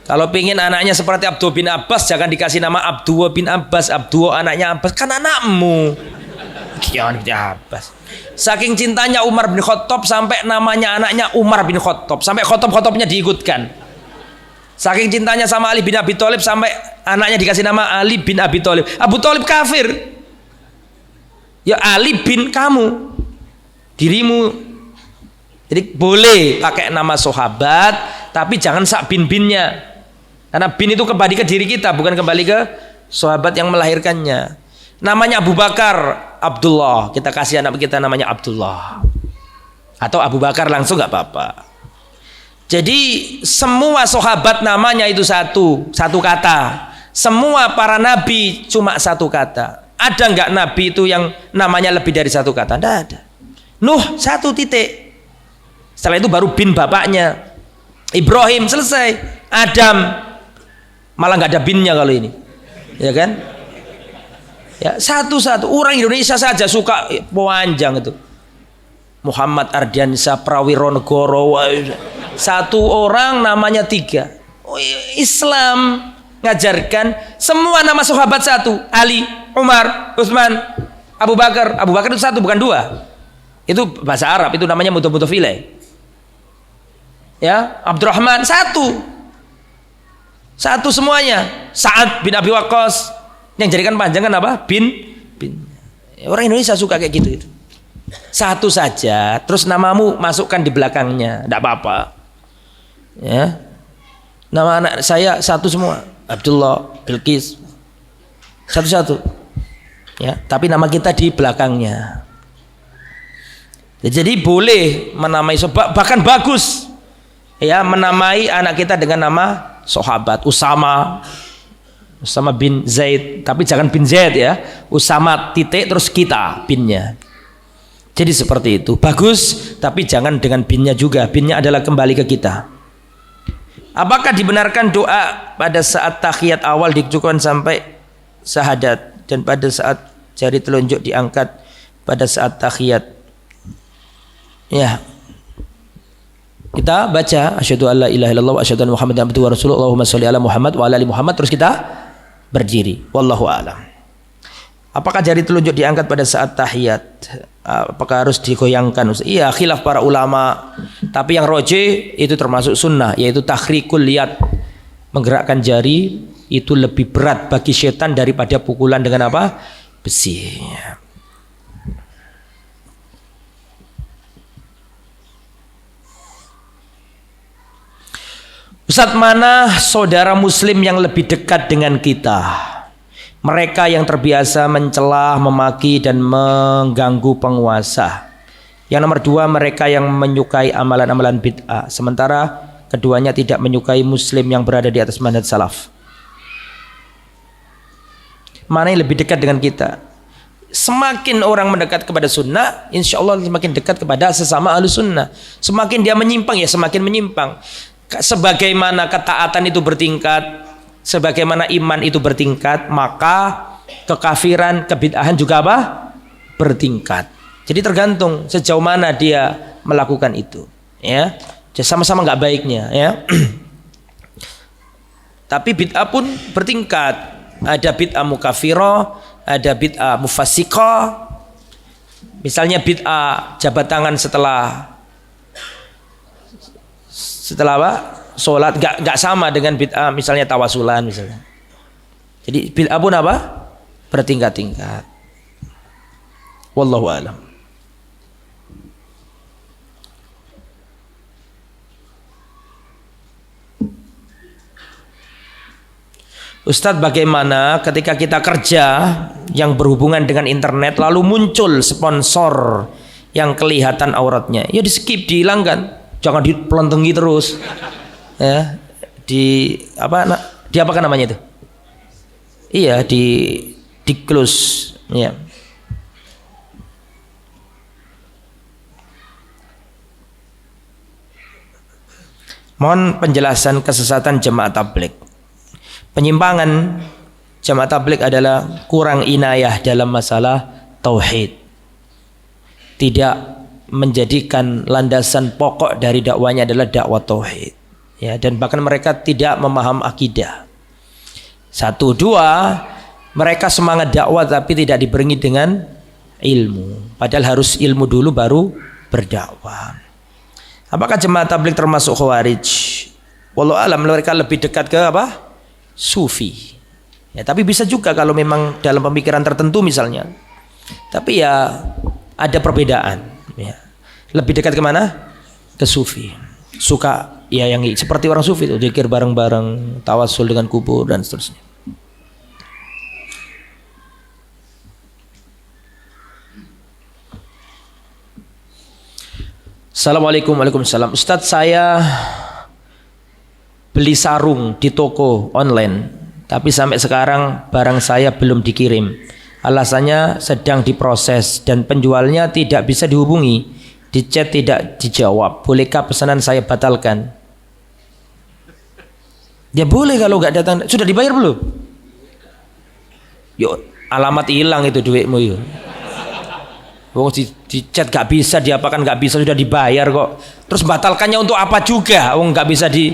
Kalau pingin anaknya seperti Abdullah bin Abbas, jangan dikasih nama Abdullah bin Abbas. Abdullah anaknya Abbas, kan anakmu. Jangan Abbas. Saking cintanya Umar bin Khattab sampai namanya anaknya Umar bin Khattab, sampai khotop-khotopnya diikutkan. Saking cintanya sama Ali bin Abi Thalib sampai anaknya dikasih nama Ali bin Abi Thalib. Abu Thalib kafir. Ya Ali bin kamu, dirimu. Jadi boleh pakai nama sahabat, tapi jangan sak bin-binnya. Karena bin itu kembali ke diri kita, bukan kembali ke sahabat yang melahirkannya. Namanya Abu Bakar, Abdullah, kita kasih anak kita namanya Abdullah. Atau Abu Bakar langsung nggak apa-apa. Jadi semua sahabat namanya itu satu kata. Semua para nabi cuma satu kata. Ada nggak nabi itu yang namanya lebih dari satu kata? Tidak ada. Nuh satu titik. Setelah itu baru bin bapaknya. Ibrahim selesai. Adam. Malah nggak ada binnya kalau ini, ya kan? Ya satu-satu orang Indonesia saja suka panjang itu. Muhammad Ardiansyah Prawironegoro, satu orang namanya 3. Islam ngajarkan semua nama sahabat satu, Ali, Umar, Utsman, Abu Bakar. Abu Bakar itu satu bukan 2. Itu bahasa Arab, itu namanya mudhaf-ilaih. Ya, Abdurrahman satu semuanya. Sa'ad bin Abi Waqqas, yang jadikan panjangan apa? Bin. Orang Indonesia suka kayak gitu itu. Satu saja, terus namamu masukkan di belakangnya, tidak apa-apa. Ya, nama anak saya satu semua, Abdullah, Bilqis, satu-satu. Ya, tapi nama kita di belakangnya. Jadi boleh menamai, bahkan bagus. Ya, menamai anak kita dengan nama sahabat. Usama bin Zaid, tapi jangan bin Zaid ya. Usama titik terus kita binnya. Jadi seperti itu. Bagus, tapi jangan dengan binnya juga. Binnya adalah kembali ke kita. Apakah dibenarkan doa pada saat tahiyat awal dicukupan sampai syahadat, dan pada saat jari telunjuk diangkat pada saat tahiyat? Ya. Kita baca asyhadu alla ilaha illallah wa asyhadu anna muhammadan abduhu wa rasuluhu, Allahumma sholli ala Muhammad wa ala ali Muhammad, terus kita berdiri. Wallahu a'lam. Apakah jari telunjuk diangkat pada saat tahiyat? Apakah harus digoyangkan? Iya, khilaf para ulama. Tapi yang roje itu termasuk sunnah, yaitu takhrikul yad. Menggerakkan jari itu lebih berat bagi setan daripada pukulan dengan apa? Besi. Ustadz, mana saudara muslim yang lebih dekat dengan kita? Mereka yang terbiasa mencela, memaki dan mengganggu penguasa. Yang nomor 2, mereka yang menyukai amalan-amalan bid'ah, sementara keduanya tidak menyukai muslim yang berada di atas manhaj salaf. Mana yang lebih dekat dengan kita? Semakin orang mendekat kepada sunnah, insya Allah semakin dekat kepada sesama ahlus sunnah. Semakin dia menyimpang, ya semakin menyimpang. Sebagaimana ketaatan itu bertingkat, sebagaimana iman itu bertingkat, maka kekafiran, kebid'ahan juga apa? Bertingkat. Jadi tergantung sejauh mana dia melakukan itu, ya. Jadi sama-sama nggak baiknya, ya. Tapi bid'ah pun bertingkat. Ada bid'ah mukafirah, ada bid'ah mufassiqah. Misalnya bid'ah jabat tangan setelah apa? Sholat, nggak sama dengan bid'ah misalnya tawasulan misalnya. Jadi bid'ah pun apa? Bertingkat-tingkat. Wallahu a'lam. Ustadz, bagaimana ketika kita kerja yang berhubungan dengan internet lalu muncul sponsor yang kelihatan auratnya? Ya di skip, dihilangkan, jangan dipelentengi terus. Ya, di apa namanya itu? Iya, di close, ya. Mohon penjelasan kesesatan jemaah tabligh. Penyimpangan jemaah tabligh adalah kurang inayah dalam masalah tauhid. Tidak menjadikan landasan pokok dari dakwanya adalah dakwah tauhid. Ya, dan bahkan mereka tidak memaham akidah. 1, 2, mereka semangat dakwah tapi tidak dibarengi dengan ilmu. Padahal harus ilmu dulu baru berdakwah. Apakah jemaah tabligh termasuk khawarij? Wallahu alam, mereka lebih dekat ke apa? Sufi. Ya, tapi bisa juga kalau memang dalam pemikiran tertentu misalnya. Tapi ya ada perbedaan. Ya. Lebih dekat kemana? Ke sufi. Suka ya yang seperti orang sufi itu, zikir bareng-bareng, tawasul dengan kubur dan seterusnya. Assalamualaikum. Waalaikumsalam. Ustadz, saya beli sarung di toko online, tapi sampai sekarang barang saya belum dikirim. Alasannya sedang diproses dan penjualnya tidak bisa dihubungi, di chat tidak dijawab. Bolehkah pesanan saya batalkan? Ya boleh kalau nggak datang. Sudah dibayar belum? Yuk, alamat hilang itu duitmu yuk. Oh, di chat nggak bisa, diapakan nggak bisa, sudah dibayar kok. Terus batalkannya untuk apa juga? Oh, nggak bisa di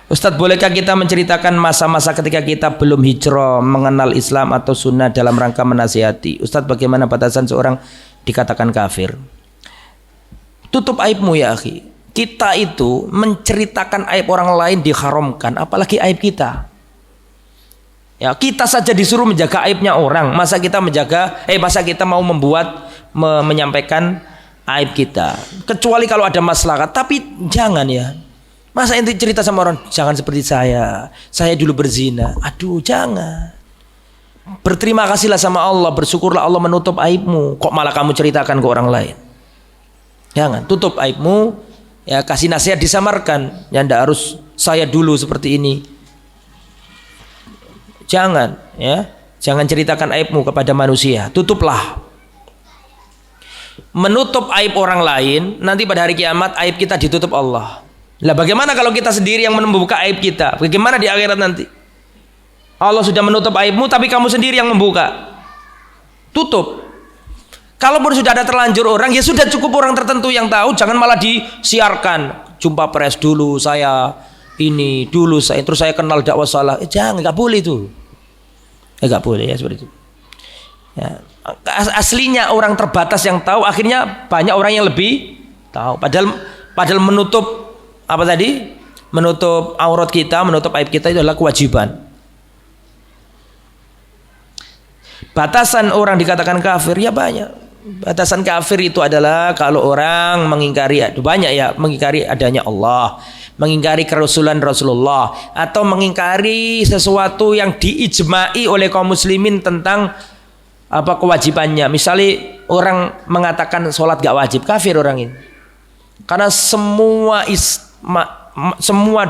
Ustadz, bolehkah kita menceritakan masa-masa ketika kita belum hijrah, mengenal Islam atau sunnah dalam rangka menasihati? Ustadz, bagaimana batasan seorang dikatakan kafir? Tutup aibmu ya akhi. Kita itu menceritakan aib orang lain diharamkan, apalagi aib kita. Ya, kita saja disuruh menjaga aibnya orang. Masa kita mau menyampaikan aib kita? Kecuali kalau ada maslahat. Tapi jangan ya. Masa ente cerita sama orang, jangan seperti saya dulu berzina. Aduh, jangan. Berterima kasihlah sama Allah, bersyukurlah Allah menutup aibmu. Kok malah kamu ceritakan ke orang lain? Jangan, tutup aibmu. Ya, kasih nasihat disamarkan. Ya, ndak harus saya dulu seperti ini. Jangan, ya. Jangan ceritakan aibmu kepada manusia. Tutuplah. Menutup aib orang lain, nanti pada hari kiamat aib kita ditutup Allah. Lah bagaimana kalau kita sendiri yang membuka aib kita? Bagaimana di akhirat nanti? Allah sudah menutup aibmu tapi kamu sendiri yang membuka. Tutup. Kalaupun sudah ada terlanjur orang, ya sudah cukup orang tertentu yang tahu, jangan malah disiarkan. Jumpa pers dulu saya ini, dulu saya terus saya kenal dakwah salah. Jangan, enggak boleh itu. Enggak boleh ya seperti itu. Ya. Aslinya orang terbatas yang tahu, akhirnya banyak orang yang lebih tahu. Padahal menutup apa tadi? Menutup aurat kita, menutup aib kita itu adalah kewajiban. Batasan orang dikatakan kafir ya banyak. Batasan kafir itu adalah kalau orang mengingkari, banyak ya, mengingkari adanya Allah, mengingkari kerasulan Rasulullah, atau mengingkari sesuatu yang diijma'i oleh kaum muslimin tentang apa kewajibannya. Misalnya orang mengatakan sholat gak wajib, kafir orang ini. Karena semua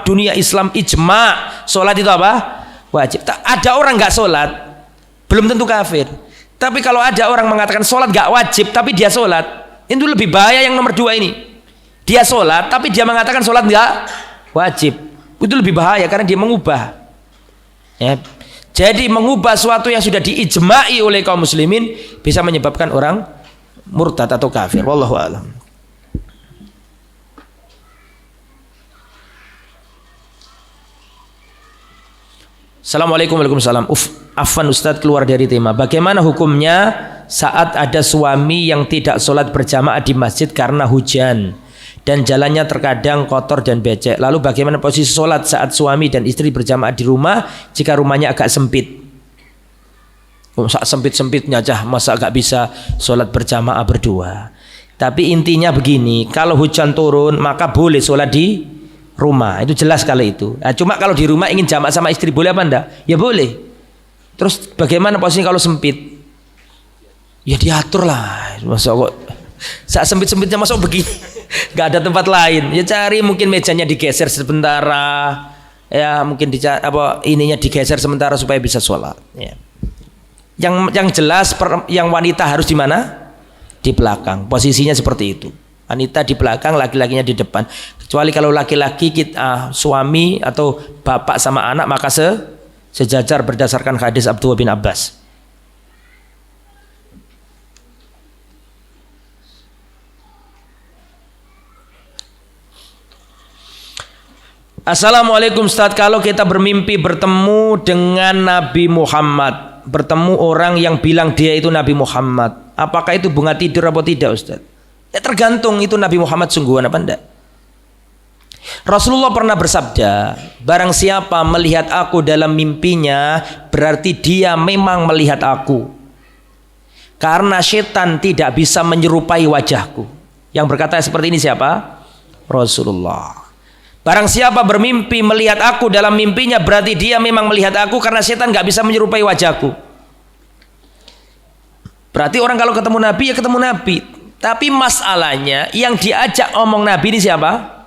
dunia Islam ijma sholat itu apa? Wajib. Ada orang gak sholat, belum tentu kafir. Tapi kalau ada orang mengatakan sholat gak wajib tapi dia sholat, itu lebih bahaya yang nomor 2 ini. Dia sholat tapi dia mengatakan sholat gak wajib, itu lebih bahaya karena dia mengubah ya. Jadi mengubah sesuatu yang sudah diijma'i oleh kaum muslimin bisa menyebabkan orang murtad atau kafir. Wallahu a'lam. Assalamualaikum warahmatullahi wabarakatuh. Afwan Ustadz, keluar dari tema. Bagaimana hukumnya saat ada suami yang tidak sholat berjamaah di masjid karena hujan dan jalannya terkadang kotor dan becek? Lalu bagaimana posisi sholat saat suami dan istri berjamaah di rumah jika rumahnya agak sempit? Saat sempit-sempitnya aja masa agak bisa sholat berjamaah berdua. Tapi intinya begini, kalau hujan turun maka boleh sholat di rumah, itu jelas kali itu. Nah, cuma kalau di rumah ingin jamaah sama istri boleh apa enggak? Ya boleh. Terus bagaimana posisi kalau sempit? Ya diatur lah. Masa kok saat sempit-sempitnya masuk begini, nggak ada tempat lain. Ya cari mungkin mejanya digeser sementara. Ya mungkin ininya digeser sementara supaya bisa sholat. Ya. Yang jelas yang wanita harus di mana? Di belakang. Posisinya seperti itu. Wanita di belakang, laki-lakinya di depan. Kecuali kalau laki-laki suami atau bapak sama anak maka sejajar berdasarkan hadis Abdullah bin Abbas. Assalamualaikum Ustaz, kalau kita bermimpi bertemu dengan Nabi Muhammad, bertemu orang yang bilang dia itu Nabi Muhammad, apakah itu bunga tidur atau tidak Ustaz? Ya tergantung itu Nabi Muhammad sungguhan apa enggak. Rasulullah pernah bersabda, barang siapa melihat aku dalam mimpinya berarti dia memang melihat aku, karena setan tidak bisa menyerupai wajahku. Yang berkata seperti ini siapa? Rasulullah. Barang siapa bermimpi melihat aku dalam mimpinya berarti dia memang melihat aku, karena setan gak bisa menyerupai wajahku. Berarti orang kalau ketemu Nabi ya ketemu Nabi. Tapi masalahnya yang diajak omong Nabi ini siapa?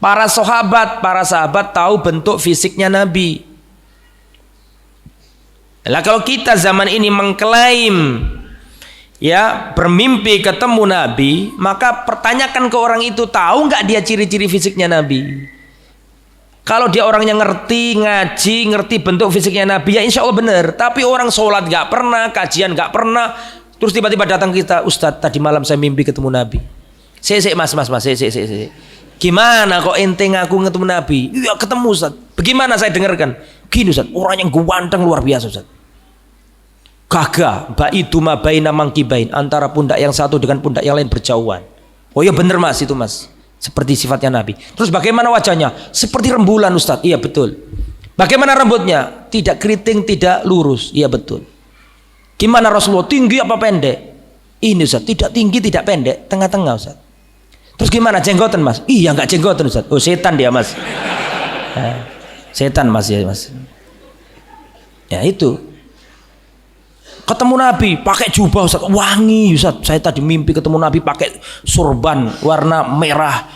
Para sahabat tahu bentuk fisiknya Nabi. Lah kalau kita zaman ini mengklaim ya bermimpi ketemu Nabi, maka pertanyakan ke orang itu, tahu nggak dia ciri-ciri fisiknya Nabi? Kalau dia orangnya ngerti, ngaji, ngerti bentuk fisiknya Nabi, ya insya Allah benar. Tapi orang sholat nggak pernah, kajian nggak pernah, terus tiba-tiba datang kita, Ustadz tadi malam saya mimpi ketemu Nabi. Mas, gimana kok ente ngaku ketemu Nabi? Iya ketemu Ustadz. Bagaimana saya dengarkan? Gini Ustadz, orang yang ganteng luar biasa Ustadz. Gagah, baidu ma baina mangkibain, antara pundak yang satu dengan pundak yang lain berjauhan. Oh iya bener Mas, itu Mas. Seperti sifatnya Nabi. Terus bagaimana wajahnya? Seperti rembulan Ustadz. Iya betul. Bagaimana rambutnya? Tidak keriting, tidak lurus. Iya betul. Gimana Rasulullah? Tinggi apa pendek? Ini Ustadz, tidak tinggi, tidak pendek, tengah-tengah Ustadz. Terus gimana jenggotan Mas? Iya nggak jenggotan Ustadz. Oh setan dia Mas. Setan Mas ya Mas. Ya itu. Ketemu Nabi pakai jubah Ustaz, wangi Ustaz. Saya tadi mimpi ketemu Nabi pakai sorban warna merah,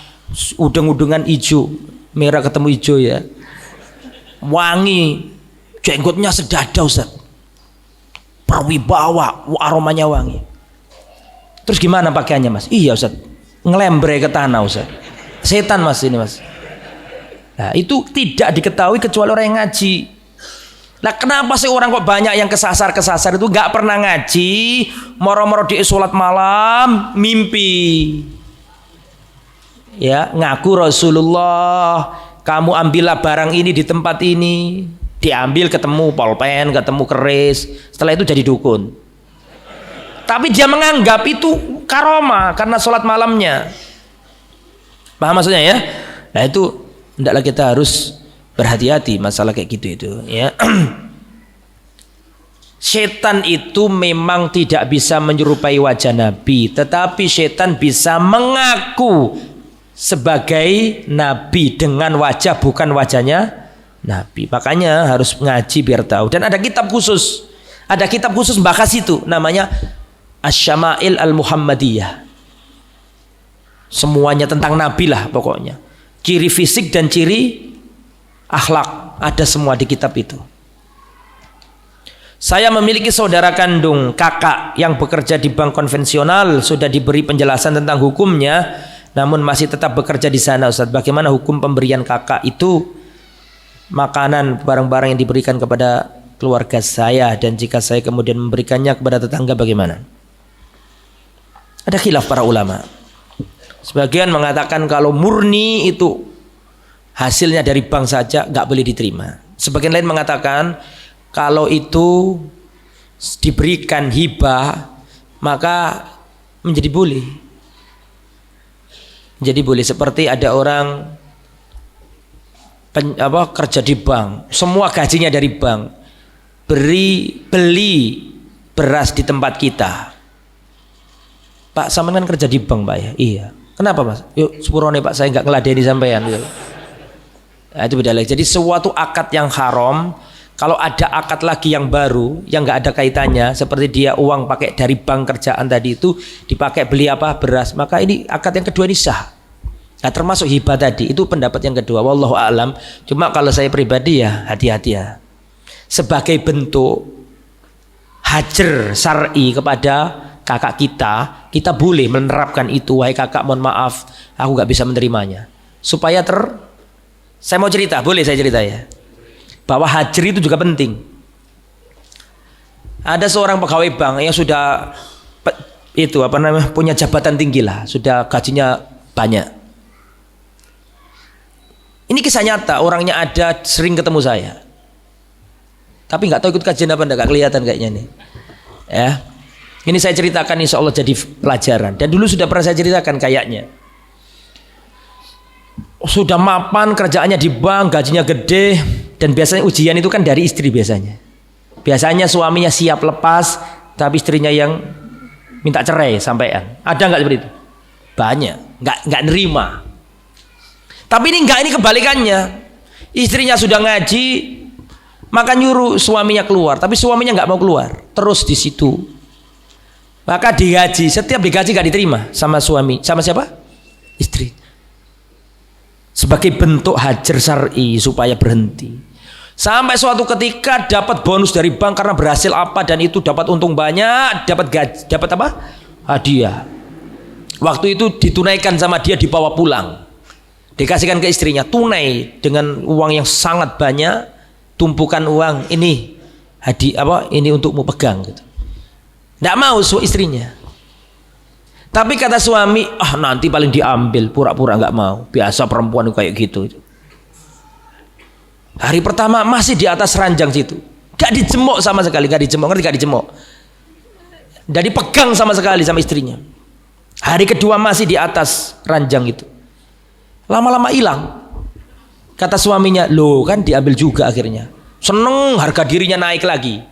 udeng-udengan hijau, merah ketemu hijau ya. Wangi, jenggotnya sedada Ustaz. Berwibawa, aromanya wangi. Terus gimana pakaiannya Mas? Iya Ustaz, ngelembre ke tanah Ustaz. Setan Mas ini Mas. Nah, itu tidak diketahui kecuali orang yang ngaji. Nah kenapa sih orang kok banyak yang kesasar-kesasar itu nggak pernah ngaji, moro-moro di sholat malam mimpi, ya ngaku Rasulullah, kamu ambillah barang ini di tempat ini, diambil ketemu pulpen, ketemu keris, setelah itu jadi dukun. Tapi dia menganggap itu karoma karena sholat malamnya, paham maksudnya ya? Nah itu hendaklah kita harus berhati-hati masalah kayak gitu itu ya. Setan itu memang tidak bisa menyerupai wajah Nabi, tetapi setan bisa mengaku sebagai Nabi dengan wajah bukan wajahnya Nabi. Makanya harus ngaji biar tahu. Dan ada kitab khusus, bahas itu namanya Asy-Syama'il Al-Muhammadiyah. Semuanya tentang Nabi lah pokoknya. Ciri fisik dan ciri akhlak ada semua di kitab itu. Saya memiliki saudara kandung, kakak yang bekerja di bank konvensional, sudah diberi penjelasan tentang hukumnya, namun masih tetap bekerja di sana Ustaz. Bagaimana hukum pemberian kakak itu makanan, barang-barang yang diberikan kepada keluarga saya, dan jika saya kemudian memberikannya kepada tetangga bagaimana? Ada khilaf para ulama. Sebagian mengatakan kalau murni itu hasilnya dari bank saja nggak boleh diterima. Sebagian lain mengatakan kalau itu diberikan hibah maka menjadi boleh. Jadi boleh. Seperti ada orang kerja di bank, semua gajinya dari bank, beli beras di tempat kita. Pak, sampean kan kerja di bank Pak ya? Iya. Kenapa Mas? Yuk sepurone Pak, saya nggak ngeladeni sampean. Nah, itu beda lagi. Jadi suatu akad yang haram, kalau ada akad lagi yang baru yang nggak ada kaitannya, seperti dia uang pakai dari bank kerjaan tadi itu dipakai beli beras, maka ini akad yang kedua ini sah. Nah, termasuk hibah tadi, itu pendapat yang kedua. Wallahu a'lam. Cuma kalau saya pribadi ya hati-hati ya. Sebagai bentuk hajar syar'i kepada kakak kita boleh menerapkan itu. Wahai kakak, mohon maaf, aku nggak bisa menerimanya. Supaya saya mau cerita, boleh saya cerita ya? Bahwa hajar itu juga penting. Ada seorang pegawai bank yang sudah punya jabatan tinggi lah, sudah gajinya banyak. Ini kisah nyata, orangnya ada, sering ketemu saya. Tapi nggak tahu ikut kajian apa enggak kelihatan kayaknya nih. Ya. Ini saya ceritakan insya Allah jadi pelajaran. Dan dulu sudah pernah saya ceritakan kayaknya. Sudah mapan kerjaannya di bank, gajinya gede, dan biasanya ujian itu kan dari istri biasanya. Biasanya suaminya siap lepas, tapi istrinya yang minta cerai sampean. Ada nggak seperti itu? Banyak, nggak nerima. Tapi ini kebalikannya. Istrinya sudah ngaji, maka nyuruh suaminya keluar, tapi suaminya nggak mau keluar, terus di situ. Maka digaji, setiap digaji nggak diterima sama suami, sama siapa? Istri. Sebagai bentuk hajar syar'i supaya berhenti. Sampai suatu ketika dapat bonus dari bank karena berhasil apa dan itu dapat untung banyak, dapat gaji, dapat apa? Hadiah. Waktu itu ditunaikan sama dia, dibawa pulang. Dikasihkan ke istrinya tunai dengan uang yang sangat banyak, tumpukan uang ini hadiah apa? Ini untukmu pegang gitu. Enggak mau istrinya. Tapi kata suami, nanti paling diambil, pura-pura enggak mau. Biasa perempuan kayak gitu. Hari pertama masih di atas ranjang situ, gak dijemuk sama sekali, gak dijemuk, ngerti gak dijemuk? Gak dipegang sama sekali sama istrinya. Hari kedua masih di atas ranjang itu, lama-lama hilang. Kata suaminya, loh kan diambil juga akhirnya. Seneng, harga dirinya naik lagi.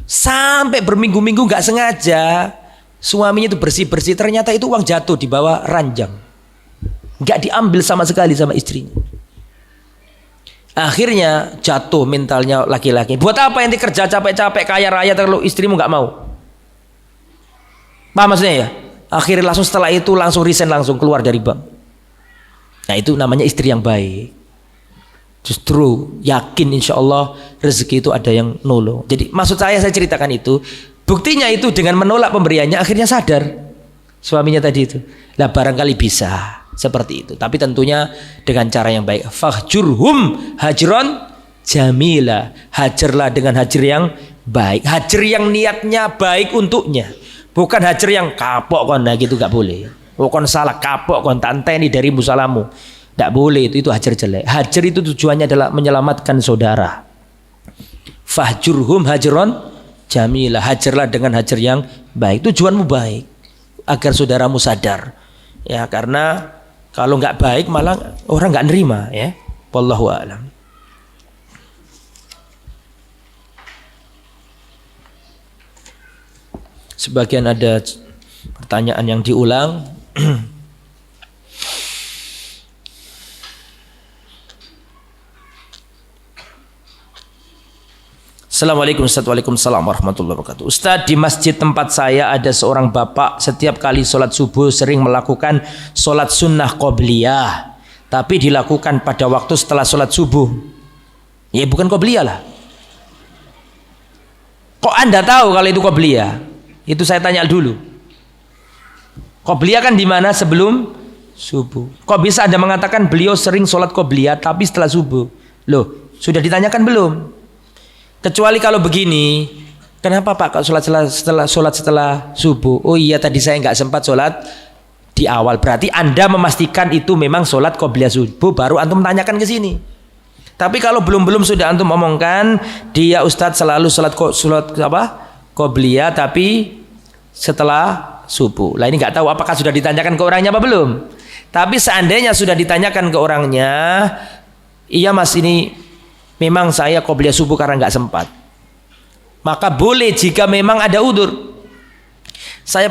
Sampai berminggu-minggu gak sengaja, suaminya itu bersih-bersih, ternyata itu uang jatuh di bawah ranjang, gak diambil sama sekali sama istrinya. Akhirnya jatuh mentalnya laki-laki. Buat apa ente kerja capek-capek kaya raya terlalu istrimu nggak mau? Paham maksudnya ya? Akhirnya langsung setelah itu langsung resign, langsung keluar dari bank. Nah itu namanya istri yang baik. Justru yakin insya Allah rezeki itu ada yang nolong. Jadi maksud saya ceritakan itu. Buktinya itu dengan menolak pemberiannya akhirnya sadar suaminya tadi itu. Lah barangkali bisa seperti itu, tapi tentunya dengan cara yang baik. Fahjurhum hajron jamila, hajarlah dengan hajar yang baik, hajar yang niatnya baik untuknya, bukan hajar yang kapok kon, nah gitu gak boleh. Kon salah kapok kon tanteni dari musalamu, gak boleh, itu hajar jelek. Hajar itu tujuannya adalah menyelamatkan saudara. Fahjurhum hajron jamila, hajarlah dengan hajar yang baik, tujuanmu baik agar saudaramu sadar ya, karena kalau nggak baik malah orang nggak nerima ya. Wallahu a'lam. Sebagian ada pertanyaan yang diulang. Assalamualaikum Ustaz. Waalaikumsalam warahmatullahi wabarakatuh. Ustaz, di masjid tempat saya ada seorang bapak setiap kali sholat subuh sering melakukan sholat sunnah qobliyah, tapi dilakukan pada waktu setelah sholat subuh. Ya bukan qobliyah lah. Kok Anda tahu kalau itu qobliyah? Itu saya tanya dulu. Qobliyah kan di mana? Sebelum subuh. Kok bisa Anda mengatakan beliau sering sholat qobliyah tapi setelah subuh? Loh, sudah ditanyakan belum? Kecuali kalau begini, kenapa Pak kalau sholat setelah subuh? Oh iya tadi saya nggak sempat sholat di awal. Berarti Anda memastikan itu memang sholat qobliyah subuh, baru antum tanyakan ke sini. Tapi kalau belum sudah antum omongkan, dia Ustadz selalu sholat apa? Qobliyah tapi setelah subuh. Lah ini nggak tahu apakah sudah ditanyakan ke orangnya apa belum. Tapi seandainya sudah ditanyakan ke orangnya, iya mas ini memang saya qobliyah subuh karena nggak sempat, maka boleh jika memang ada udzur. Saya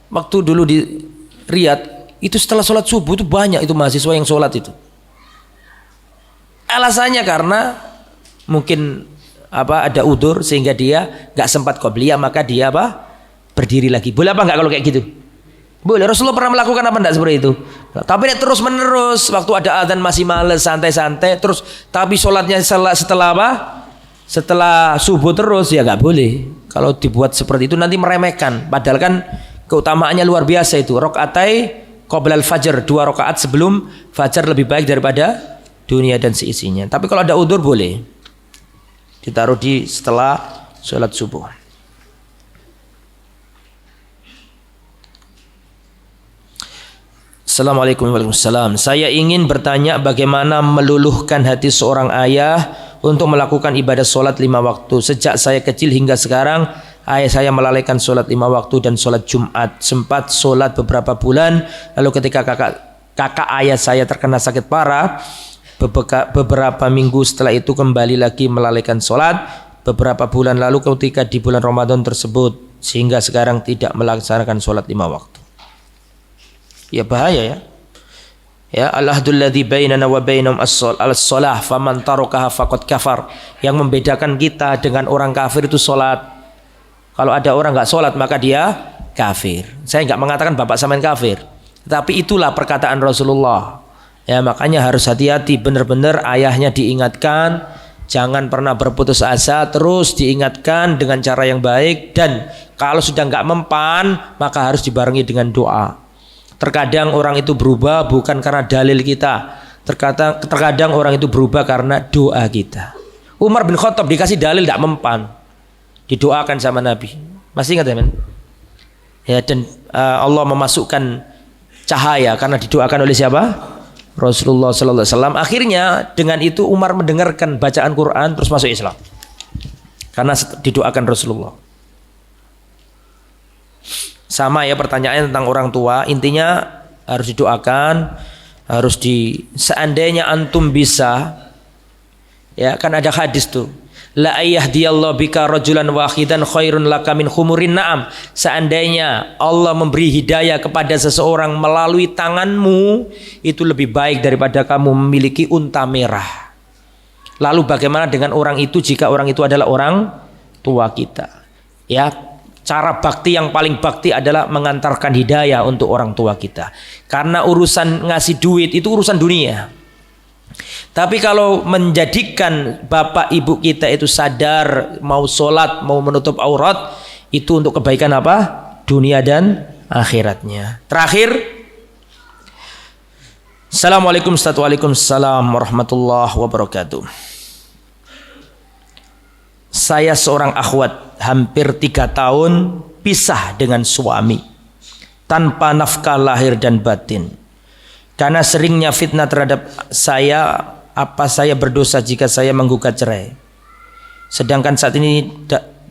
waktu dulu di Riyadh itu setelah sholat subuh itu banyak itu mahasiswa yang sholat itu. Alasannya karena mungkin ada udzur sehingga dia nggak sempat qobliyah, maka dia berdiri lagi. Boleh apa nggak kalau kayak gitu? Boleh. Rasulullah pernah melakukan apa enggak seperti itu? Tapi terus menerus, waktu ada adzan masih males, santai-santai, terus tapi sholatnya setelah apa? Setelah subuh terus, ya nggak boleh. Kalau dibuat seperti itu nanti meremehkan. Padahal kan keutamaannya luar biasa itu. Rokaatai qoblal fajar, 2 rakaat sebelum fajar lebih baik daripada dunia dan seisinya. Tapi kalau ada udzur boleh ditaruh di setelah sholat subuh. Assalamualaikum warahmatullahi wabarakatuh. Saya ingin bertanya bagaimana meluluhkan hati seorang ayah untuk melakukan ibadah sholat 5 waktu. Sejak saya kecil hingga sekarang, ayah saya melalaikan sholat 5 waktu dan sholat Jumat. Sempat sholat beberapa bulan, lalu ketika kakak ayah saya terkena sakit parah, beberapa minggu setelah itu kembali lagi melalaikan sholat. Beberapa bulan lalu ketika di bulan Ramadan tersebut, sehingga sekarang tidak melaksanakan sholat 5 waktu. Ya bahaya ya. Ya, al-ahdul ladzi bainana wa bainahum as-shalah faman tarakaha faqad kafar. Yang membedakan kita dengan orang kafir itu salat. Kalau ada orang enggak salat maka dia kafir. Saya enggak mengatakan bapak sampean kafir, tapi itulah perkataan Rasulullah. Ya, makanya harus hati-hati, benar-benar ayahnya diingatkan Jangan pernah berputus asa, terus diingatkan dengan cara yang baik, dan kalau sudah nggak mempan maka harus dibarengi dengan doa. Terkadang orang itu berubah bukan karena dalil kita, terkadang orang itu berubah karena doa kita. Umar bin Khattab dikasih dalil tidak mempan, didoakan sama Nabi. Masih ingat ya, men? Ya, dan Allah memasukkan cahaya karena didoakan oleh siapa? Rasulullah sallallahu alaihi wasallam. Akhirnya dengan itu Umar mendengarkan bacaan Quran terus masuk Islam. Karena didoakan Rasulullah. Sama ya pertanyaan tentang orang tua, intinya harus didoakan, seandainya antum bisa, ya kan ada hadis tuh. La ayahdiyallahu bika rajulan wahidan khairun laka min khumurin na'am. Seandainya Allah memberi hidayah kepada seseorang melalui tanganmu, itu lebih baik daripada kamu memiliki unta merah. Lalu bagaimana dengan orang itu jika orang itu adalah orang tua kita? Ya, cara bakti yang paling bakti adalah mengantarkan hidayah untuk orang tua kita. Karena urusan ngasih duit itu urusan dunia. Tapi kalau menjadikan bapak ibu kita itu sadar, mau sholat, mau menutup aurat, itu untuk kebaikan apa? Dunia dan akhiratnya. Terakhir, Assalamualaikum warahmatullahi wabarakatuh. Saya seorang akhwat, hampir 3 tahun pisah dengan suami tanpa nafkah lahir dan batin. Karena seringnya fitnah terhadap saya, apa saya berdosa jika saya menggugat cerai? Sedangkan saat ini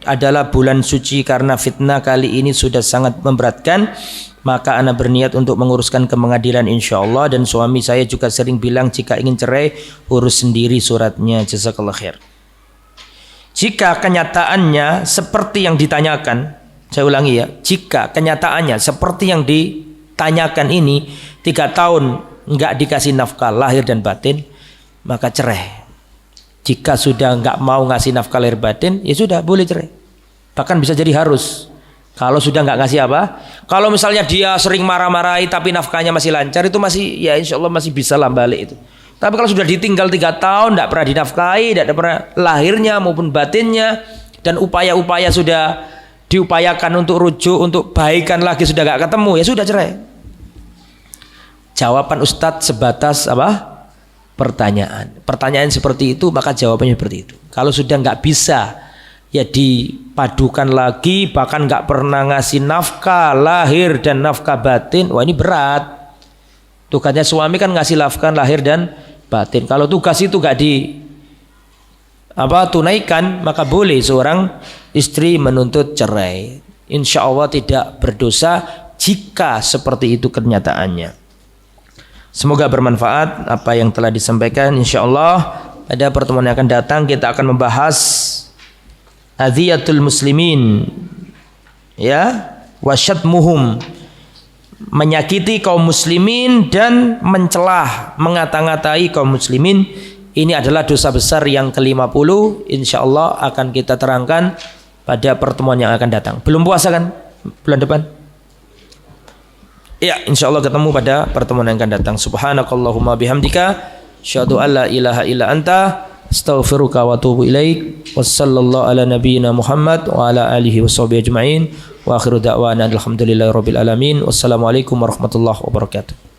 adalah bulan suci, karena fitnah kali ini sudah sangat memberatkan, maka ana berniat untuk menguruskan ke pengadilan insyaallah, dan suami saya juga sering bilang jika ingin cerai urus sendiri suratnya. Jazakallah khair. Jika kenyataannya seperti yang ditanyakan, saya ulangi ya, jika kenyataannya seperti yang ditanyakan ini, 3 tahun nggak dikasih nafkah lahir dan batin, maka cerai. Jika sudah nggak mau ngasih nafkah lahir batin, ya sudah boleh cerai. Bahkan bisa jadi harus. Kalau sudah nggak ngasih apa? Kalau misalnya dia sering marah-marahi tapi nafkahnya masih lancar, itu masih ya insya Allah masih bisa lah balik itu. Tapi kalau sudah ditinggal 3 tahun, nggak pernah dinafkahi, nggak pernah lahirnya maupun batinnya, dan upaya-upaya sudah diupayakan untuk rujuk, untuk baikan lagi sudah nggak ketemu, ya sudah cerai. Jawaban Ustadz sebatas apa? Pertanyaan seperti itu, maka jawabannya seperti itu. Kalau sudah nggak bisa, ya dipadukan lagi, bahkan nggak pernah ngasih nafkah lahir dan nafkah batin, wah ini berat. Tugasnya suami kan ngasih nafkah lahir dan batin. Kalau tugas itu nggak tunaikan, maka boleh seorang istri menuntut cerai. Insya Allah tidak berdosa jika seperti itu kenyataannya. Semoga bermanfaat apa yang telah disampaikan. Insya Allah pada pertemuan yang akan datang kita akan membahas adhiyatul muslimin, ya, wasyatmuhum, menyakiti kaum muslimin dan mencelah, mengata-ngatai kaum muslimin. Ini adalah dosa besar yang ke-50. Insya Allah akan kita terangkan pada pertemuan yang akan datang. Belum puasa kan bulan depan? Ya, insya Allah ketemu pada pertemuan yang akan datang. Subhanakallahumma bihamdika, asyhadu an la ilaha illa anta, astaghfiruka wa atubu ilaik. Wassallallahu ala nabiyyina Muhammad wa ala alihi washabihi ajma'in. Wa akhiru da'wana alhamdulillahi rabbil alamin. Wassalamualaikum warahmatullahi wabarakatuh.